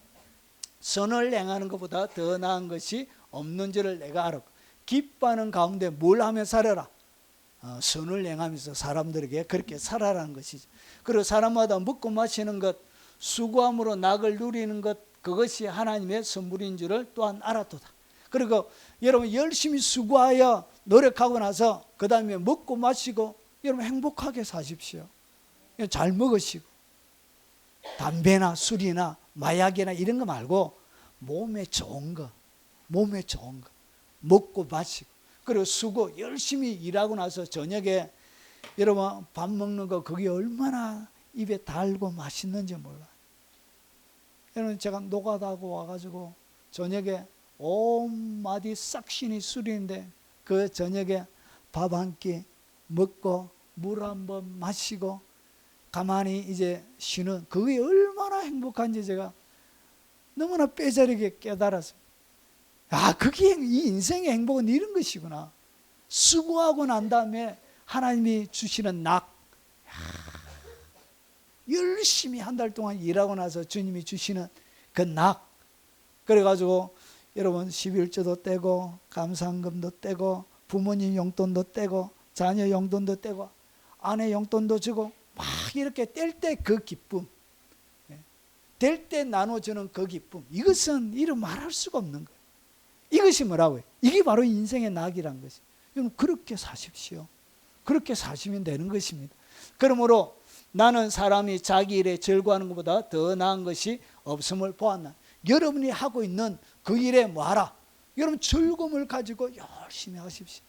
선을 행하는 것보다 더 나은 것이 없는 줄을 내가 알았고 기뻐하는 가운데 뭘 하며 살아라? 선을 행하면서 사람들에게 그렇게 살아라는 것이죠. 그리고 사람마다 먹고 마시는 것, 수고함으로 낙을 누리는 것, 그것이 하나님의 선물인 줄을 또한 알았도다. 그리고 여러분 열심히 수고하여 노력하고 나서 그 다음에 먹고 마시고 여러분 행복하게 사십시오. 잘 먹으시고 담배나 술이나 마약이나 이런 거 말고 몸에 좋은 거, 몸에 좋은 거 먹고 마시고 그리고 수고 열심히 일하고 나서 저녁에 여러분 밥 먹는 거 그게 얼마나 입에 달고 맛있는지 몰라요. 여러분 제가 노가다하고 와가지고 저녁에 온 마디 싹신이 술인데 그 저녁에 밥 한 끼 먹고 물 한 번 마시고 가만히 이제 쉬는 그게 얼마나 행복한지 제가 너무나 뼈저리게 깨달았습니다. 그게 이 인생의 행복은 이런 것이구나. 수고하고 난 다음에 하나님이 주시는 낙. 열심히 한 달 동안 일하고 나서 주님이 주시는 그 낙. 그래가지고 여러분 11조도 떼고 감사헌금도 떼고 부모님 용돈도 떼고 자녀 용돈도 떼고 아내 용돈도 주고 막 이렇게 뗄 때 그 기쁨, 될 때 나눠주는 그 기쁨, 이것은 이루 말할 수가 없는 거예요. 이것이 뭐라고요? 이게 바로 인생의 낙이란 것이에요. 여러분 그렇게 사십시오. 그렇게 사시면 되는 것입니다. 그러므로 나는 사람이 자기 일에 즐거워하는 것보다 더 나은 것이 없음을 보았나. 여러분이 하고 있는 그 일에 뭐하라? 여러분 즐거움을 가지고 열심히 하십시오.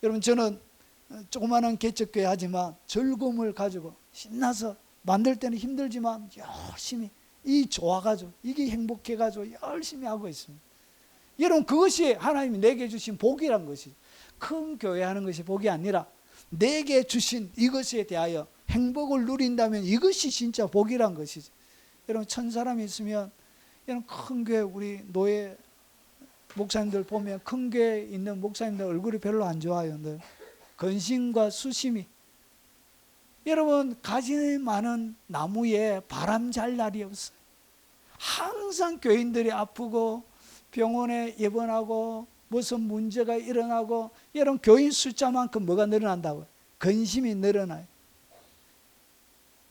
여러분 저는 조그마한 개척교회 하지만 즐거움을 가지고 신나서 만들 때는 힘들지만 열심히 이 좋아가지고 이게 행복해가지고 열심히 하고 있습니다. 여러분 그것이 하나님이 내게 주신 복이란 것이죠. 큰 교회 하는 것이 복이 아니라 내게 주신 이것에 대하여 행복을 누린다면 이것이 진짜 복이란 것이죠. 여러분 1000사람이 있으면 여러분 큰 교회 우리 노예 목사님들 보면 큰 교회에 있는 목사님들 얼굴이 별로 안 좋아요. 늘 근심과 수심이. 여러분 가지 많은 나무에 바람 잘 날이 없어요. 항상 교인들이 아프고 병원에 입원하고 무슨 문제가 일어나고 여러분 교인 숫자만큼 뭐가 늘어난다고요? 근심이 늘어나요.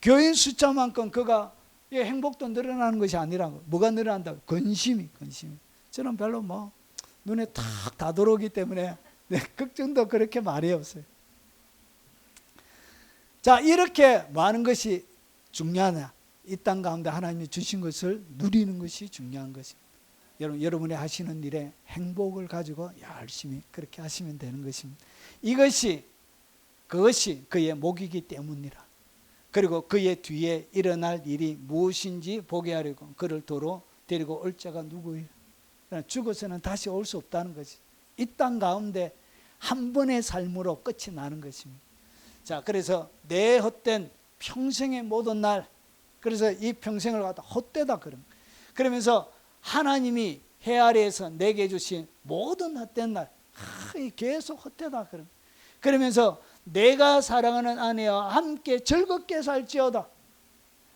교인 숫자만큼 그가 행복도 늘어나는 것이 아니라고. 뭐가 늘어난다고? 근심이. 저는 별로 뭐 눈에 탁 다 들어오기 때문에 걱정도 그렇게 많이 없어요. 자, 이렇게 많은 것이 중요하냐? 이 땅 가운데 하나님이 주신 것을 누리는 것이 중요한 것입니다. 여러분이 하시는 일에 행복을 가지고 열심히 그렇게 하시면 되는 것입니다. 그것이 그의 목이기 때문이라. 그리고 그의 뒤에 일어날 일이 무엇인지 보게 하려고 그를 도로 데리고 올 자가 누구예요? 죽어서는 다시 올 수 없다는 것이. 이 땅 가운데 한 번의 삶으로 끝이 나는 것입니다. 자, 그래서 내 헛된 평생의 모든 날, 그래서 이 평생을 갖다 헛되다 그러면서 하나님이 해 아래에서 내게 주신 모든 헛된 날 계속 헛되다 그러면서 내가 사랑하는 아내와 함께 즐겁게 살지어다.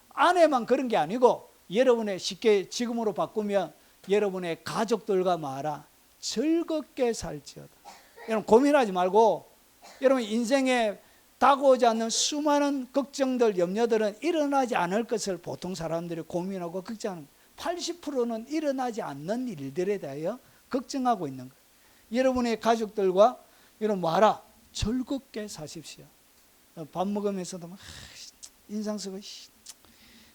아내만 그런 게 아니고 여러분의 쉽게 지금으로 바꾸면 여러분의 가족들과 말아 즐겁게 살지어다. 여러분 고민하지 말고 여러분 인생에 다가오지 않는 수많은 걱정들, 염려들은 일어나지 않을 것을 보통 사람들이 고민하고 걱정하는 거예요. 80%는 일어나지 않는 일들에 대하여 걱정하고 있는 거예요. 여러분의 가족들과 여러분 말아 즐겁게 사십시오. 밥 먹으면서도 막 인상 쓰고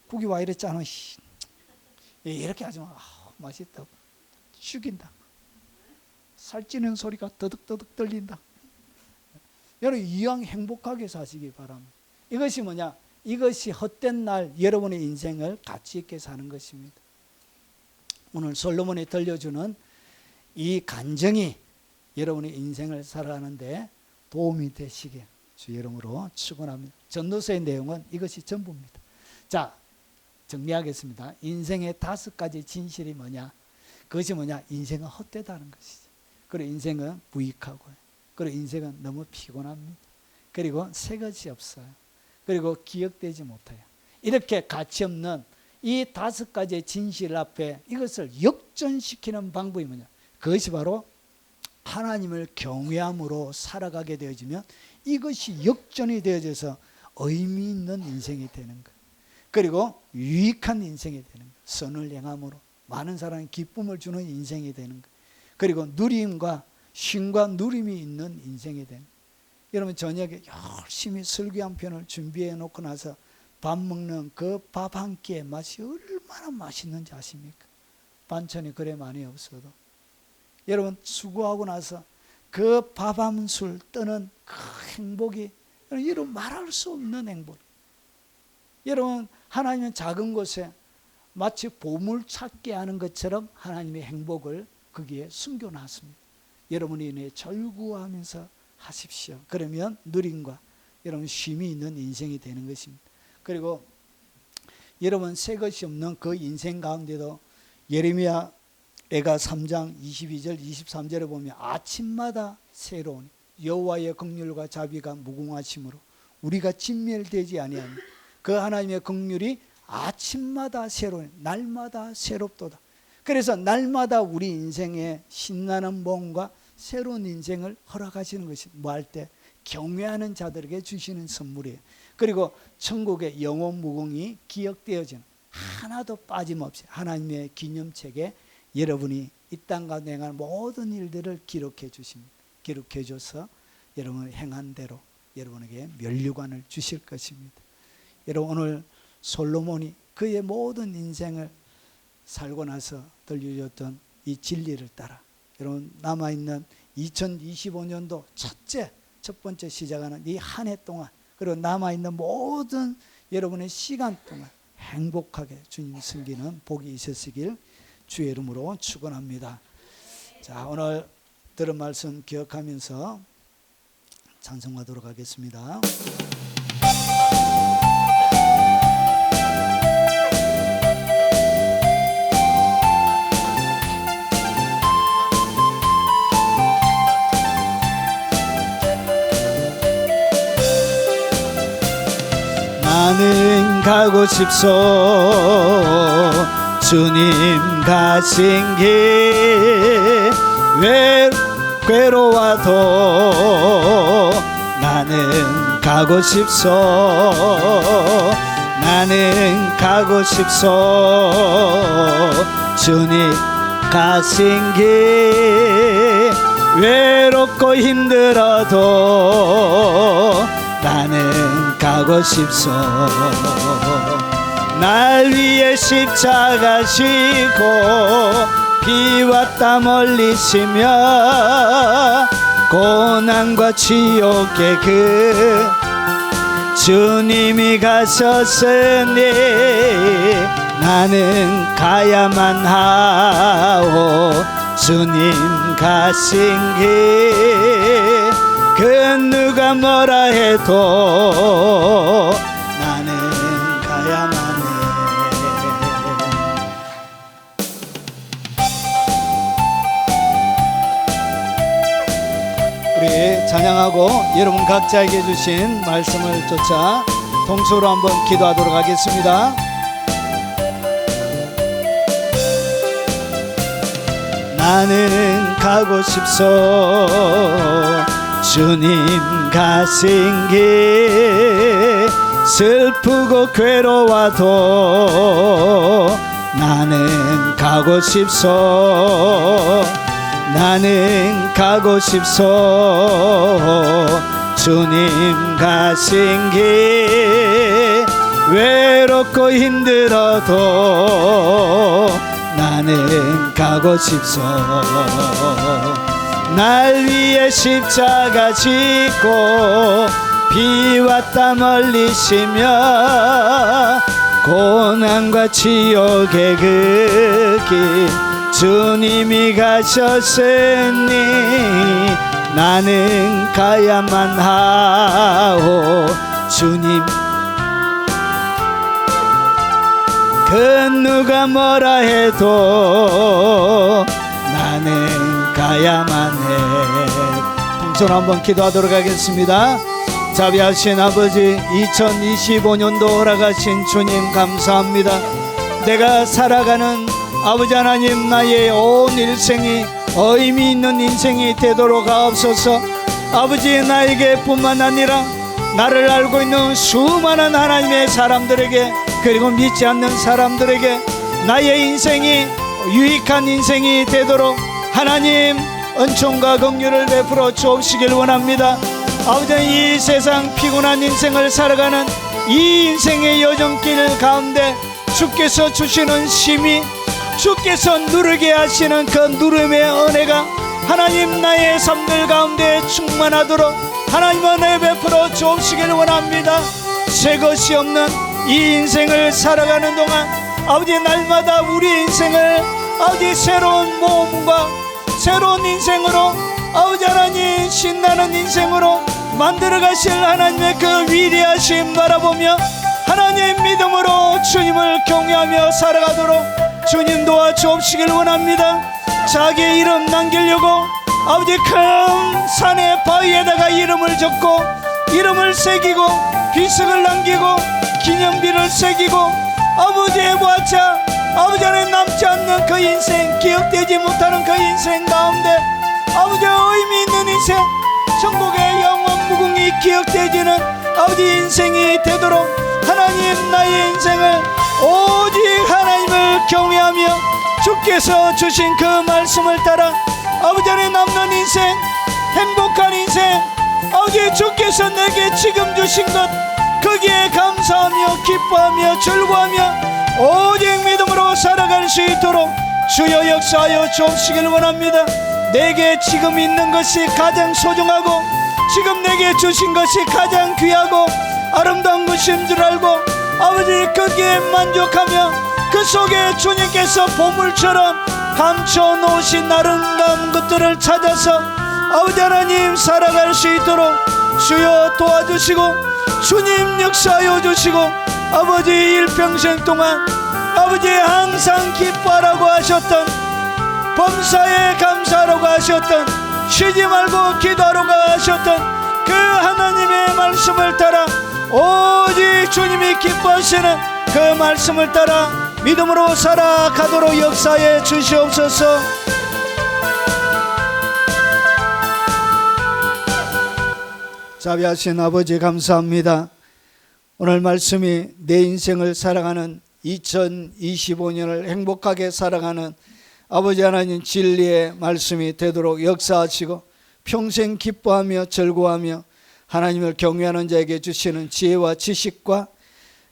국이 와 이랬잖아. 이렇게 하지 마. 맛있다. 죽인다. 살찌는 소리가 더덕더덕 들린다. 여러분 이왕 행복하게 사시기 바랍니다. 이것이 뭐냐? 이것이 헛된 날 여러분의 인생을 가치 있게 사는 것입니다. 오늘 솔로몬이 들려주는 이 간증이 여러분의 인생을 살아가는데 도움이 되시게 주 이름으로 축원합니다. 전도서의 내용은 이것이 전부입니다. 자, 정리하겠습니다. 인생의 5가지 진실이 뭐냐? 그것이 뭐냐? 인생은 헛되다는 것이죠. 그리고 인생은 무익하고요. 그리고 인생은 너무 피곤합니다. 그리고 새 것이 없어요. 그리고 기억되지 못해요. 이렇게 가치 없는 이 5가지의 진실 앞에 이것을 역전시키는 방법이 뭐냐? 그것이 바로 하나님을 경외함으로 살아가게 되어지면 이것이 역전이 되어져서 의미 있는 인생이 되는 거예요. 그리고 유익한 인생이 되는 거예요. 선을 행함으로 많은 사람이 기쁨을 주는 인생이 되는 거예요. 그리고 누림과 쉼과 누림이 있는 인생이 되는 거예요. 여러분 저녁에 열심히 설교 한 편을 준비해 놓고 나서 밥 먹는 그 밥 한 끼의 맛이 얼마나 맛있는지 아십니까? 반찬이 그래 많이 없어도. 여러분 수고하고 나서 그 밥 한 술 뜨는 그 행복이 여러분 말할 수 없는 행복. 여러분 하나님은 작은 곳에 마치 보물 찾게 하는 것처럼 하나님의 행복을 거기에 숨겨놨습니다. 여러분이 인해 절구하면서 하십시오. 그러면 누림과 여러분 쉼이 있는 인생이 되는 것입니다. 그리고 여러분 새 것이 없는 그 인생 가운데도 예레미야 애가 3장 22절 23절에 보면 아침마다 새로운 여호와의 긍휼과 자비가 무궁하심으로 우리가 진멸되지 아니하며 그 하나님의 긍휼이 아침마다 새로운 날마다 새롭도다. 그래서 날마다 우리 인생에 신나는 몸과 새로운 인생을 허락하시는 것이 뭐 할 때 경외하는 자들에게 주시는 선물이에요. 그리고 천국의 영원 무궁이 기억되어지는 하나도 빠짐없이 하나님의 기념책에 여러분이 이 땅 가운데 행한 모든 일들을 기록해 주십니다. 기록해 줘서 여러분이 행한 대로 여러분에게 면류관을 주실 것입니다. 여러분 오늘 솔로몬이 그의 모든 인생을 살고 나서 들려줬던 이 진리를 따라 여러분 남아있는 2025년도 첫 번째 시작하는 이 한 해 동안, 그리고 남아있는 모든 여러분의 시간 동안 행복하게 주님 섬기는 복이 있으시길 주의 이름으로 축원합니다. 자, 오늘 들은 말씀 기억하면서 찬송하도록 하겠습니다. 나는 가고 싶소 주님 가신 길 괴로워도 나는 가고 싶소 나는 가고 싶소 주님 가신 길 외롭고 힘들어도 나는 가고 싶소 날 위해 십자가 지고 비와 땀 흘리시며 고난과 지옥의 그 주님이 가셨으니 나는 가야만 하오 주님 가신 길 그 누가 뭐라 해도 나는 가야만 해. 우리 찬양하고 여러분 각자에게 주신 말씀을 쫓아 동서로 한번 기도하도록 하겠습니다. 나는 가고 싶소 주님 가신 길 슬프고 괴로워도 나는 가고 싶소 나는 가고 싶소 주님 가신 길 외롭고 힘들어도 나는 가고 싶소 날 위해 십자가 지고 비와 땀 흘리시며 고난과 지옥의 그 길 주님이 가셨으니 나는 가야만 하오 주님 그 누가 뭐라 해도 나는 가야만 해. 동선 한번 기도하도록 하겠습니다. 자비하신 아버지 2025년도 허락하신 주님 감사합니다. 내가 살아가는 아버지 하나님 나의 온 일생이 의미 있는 인생이 되도록 하옵소서. 아버지 나에게 뿐만 아니라 나를 알고 있는 수많은 하나님의 사람들에게 그리고 믿지 않는 사람들에게 나의 인생이 유익한 인생이 되도록 하나님 은총과 긍휼을 베풀어 주옵시길 원합니다. 아버지 이 세상 피곤한 인생을 살아가는 이 인생의 여정길 가운데 주께서 주시는 힘이 주께서 누르게 하시는 그 누름의 은혜가 하나님 나의 삶들 가운데 충만하도록 하나님 은혜 베풀어 주옵시길 원합니다. 새 것이 없는 이 인생을 살아가는 동안 아버지 날마다 우리 인생을 아버지 새로운 모험과 새로운 인생으로 아버지 하나님 신나는 인생으로 만들어 가실 하나님의 그 위대하심 바라보며 하나님의 믿음으로 주님을 경외하며 살아가도록 주님 도와주옵시길 원합니다. 자기의 이름 남기려고 아버지 큰 산의 바위에다가 이름을 적고 이름을 새기고 비석을 남기고 기념비를 새기고 아버지의 보아차 아버지 안에 남지 않는 그 인생 기억되지 못하는 그 인생 가운데 아버지 의미 있는 인생 천국의 영원 무궁히 기억되지는 아버지 인생이 되도록 하나님 나의 인생을 오직 하나님을 경외하며 주께서 주신 그 말씀을 따라 아버지 안에 남는 인생 행복한 인생 아버지 주께서 내게 지금 주신 것 거기에 감사하며 기뻐하며 즐거워하며 오직 믿음으로 살아갈 수 있도록 주여 역사하여 주옵시길 원합니다. 내게 지금 있는 것이 가장 소중하고 지금 내게 주신 것이 가장 귀하고 아름다운 것인 줄 알고 아버지 거기에 만족하며 그 속에 주님께서 보물처럼 감춰 놓으신 아름다운 것들을 찾아서 아버지 하나님 살아갈 수 있도록 주여 도와주시고 주님 역사하여 주시고 아버지 일평생 동안 아버지 항상 기뻐하라고 하셨던 범사에 감사하라고 하셨던 쉬지 말고 기도하라고 하셨던 그 하나님의 말씀을 따라 오직 주님이 기뻐하시는 그 말씀을 따라 믿음으로 살아가도록 역사해 주시옵소서. 자비하신 아버지 감사합니다. 오늘 말씀이 내 인생을 살아가는 2025년을 행복하게 살아가는 아버지 하나님 진리의 말씀이 되도록 역사하시고 평생 기뻐하며 즐거워하며 하나님을 경외하는 자에게 주시는 지혜와 지식과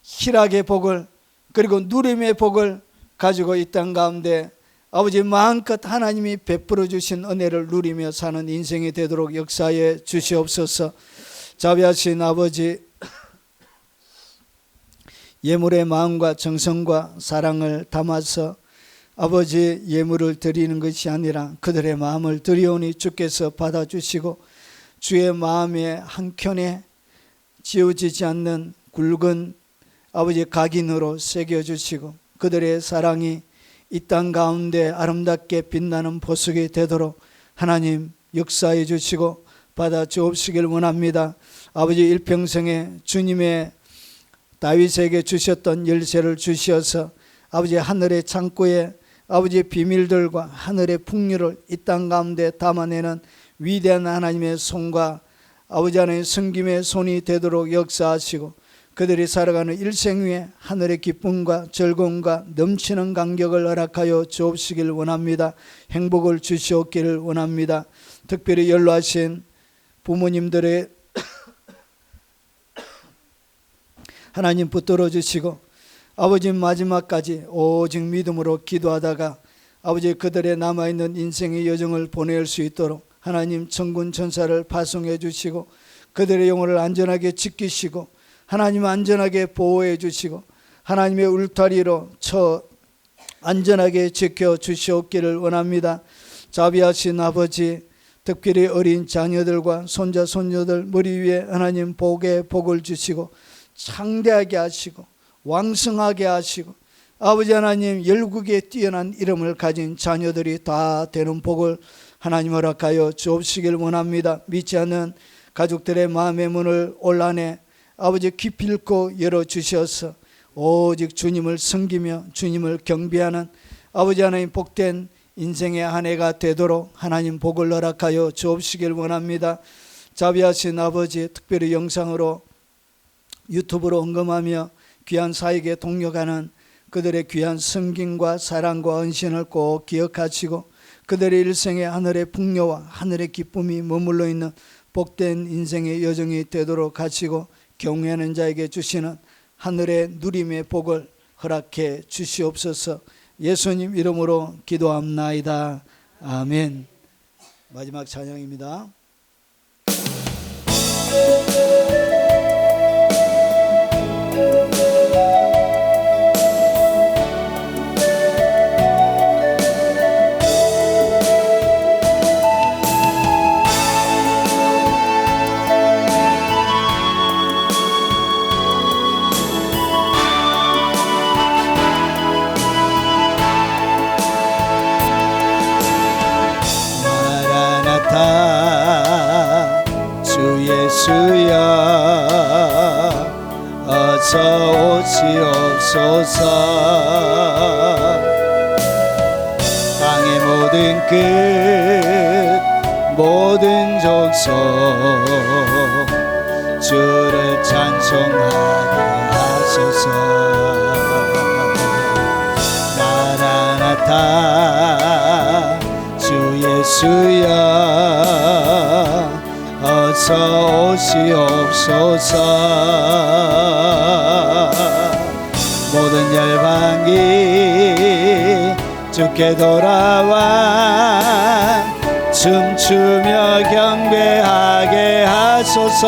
희락의 복을 그리고 누림의 복을 가지고 이 땅 가운데 아버지 마음껏 하나님이 베풀어 주신 은혜를 누리며 사는 인생이 되도록 역사해 주시옵소서. 자비하신 아버지, 예물의 마음과 정성과 사랑을 담아서 아버지 예물을 드리는 것이 아니라 그들의 마음을 드리오니 주께서 받아주시고 주의 마음의 한켠에 지워지지 않는 굵은 아버지 각인으로 새겨주시고 그들의 사랑이 이 땅 가운데 아름답게 빛나는 보석이 되도록 하나님 역사해 주시고 받아 주옵시길 원합니다. 아버지 일평생에 주님의 다윗에게 주셨던 열쇠를 주시어서 아버지 하늘의 창고에 아버지의 비밀들과 하늘의 풍류를 이 땅 가운데 담아내는 위대한 하나님의 손과 아버지 하나님의 섬김의 손이 되도록 역사하시고 그들이 살아가는 일생 위에 하늘의 기쁨과 즐거움과 넘치는 감격을 허락하여 주옵시길 원합니다. 행복을 주시옵기를 원합니다. 특별히 연로하신 부모님들의 하나님 붙들어 주시고 아버지 마지막까지 오직 믿음으로 기도하다가 아버지 그들의 남아있는 인생의 여정을 보낼 수 있도록 하나님 천군 천사를 파송해 주시고 그들의 영혼을 안전하게 지키시고 하나님 안전하게 보호해 주시고 하나님의 울타리로 안전하게 지켜 주시옵기를 원합니다. 자비하신 아버지, 특별히 어린 자녀들과 손자 손녀들 머리 위에 하나님 복의 복을 주시고 창대하게 하시고 왕성하게 하시고 아버지 하나님 열국에 뛰어난 이름을 가진 자녀들이 다 되는 복을 하나님 허락하여 주옵시길 원합니다. 믿지 않는 가족들의 마음의 문을 올 한해 아버지 기필코 열어주셔서 오직 주님을 섬기며 주님을 경배하는 아버지 하나님 복된 인생의 한 해가 되도록 하나님 복을 허락하여 주옵시길 원합니다. 자비하신 아버지, 특별히 영상으로 유튜브로 언급하며 귀한 사역에 동력하는 그들의 귀한 섬김과 사랑과 헌신을 꼭 기억하시고 그들의 일생의 하늘의 풍요와 하늘의 기쁨이 머물러 있는 복된 인생의 여정이 되도록 하시고 경외하는 자에게 주시는 하늘의 누림의 복을 허락해 주시옵소서. 예수님 이름으로 기도합나이다. 아멘. 마지막 찬양입니다. 주 예수여 어서 오시옵소서. 땅의 모든 끝 모든 족속 주를 찬송하게 하소서. 마라나타 주 예수여 어서 오시옵소서. 모든 열방이 주께 돌아와 춤추며 경배하게 하소서.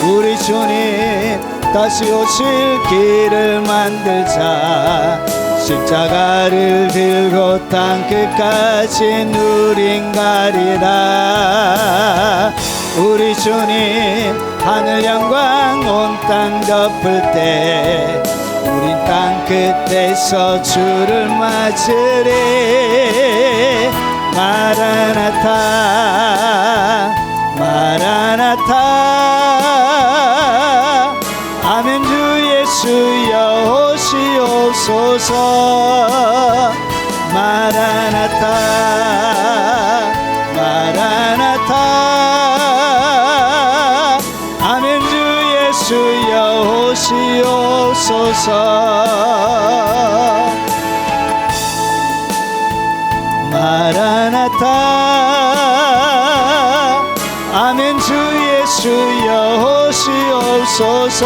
우리 주님 다시 오실 길을 만들자. 십자가를 들고 땅끝까지 누린 가리라. 우리 주님 하늘 영광 온 땅 덮을 때 우린 땅끝에서 주를 맞으리. 마라나타 마라나타. 아멘. 주 예수여 오시옵소서. 마라나타 마라나타. 아멘. 주 예수여 오시옵소서. 마라나타. 아멘. 주 예수여 오시옵소서.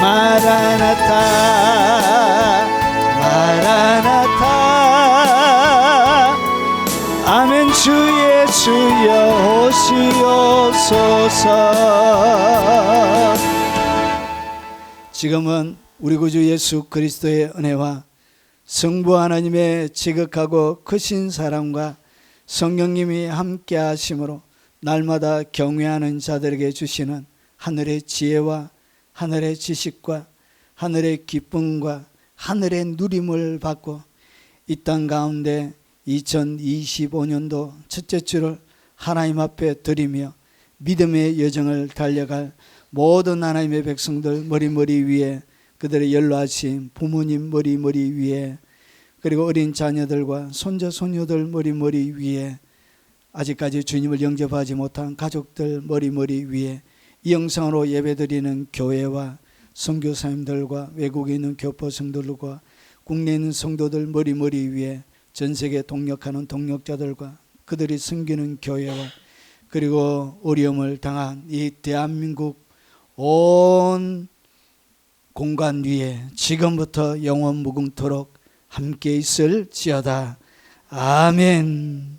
마라나타 마라나타. 아멘. 주 예수여 오시옵소서. 지금은 우리 구주 예수 그리스도의 은혜와 성부 하나님의 지극하고 크신 사랑과 성령님이 함께 하심으로 날마다 경외하는 자들에게 주시는 하늘의 지혜와 하늘의 지식과 하늘의 기쁨과 하늘의 누림을 받고 이 땅 가운데 2025년도 첫째 주를 하나님 앞에 드리며 믿음의 여정을 달려갈 모든 하나님의 백성들 머리 위에, 그들의 연로하신 부모님 머리 위에, 그리고 어린 자녀들과 손자 손녀들 머리 위에, 아직까지 주님을 영접하지 못한 가족들 머리 위에, 이 영상으로 예배드리는 교회와 선교사님들과 외국에 있는 교포성들과 국내에 있는 성도들 머리 위에, 전세계 동역하는 동역자들과 그들이 섬기는 교회와 그리고 어려움을 당한 이 대한민국 온 공간 위에 지금부터 영원 무궁토록 함께 있을지어다. 아멘.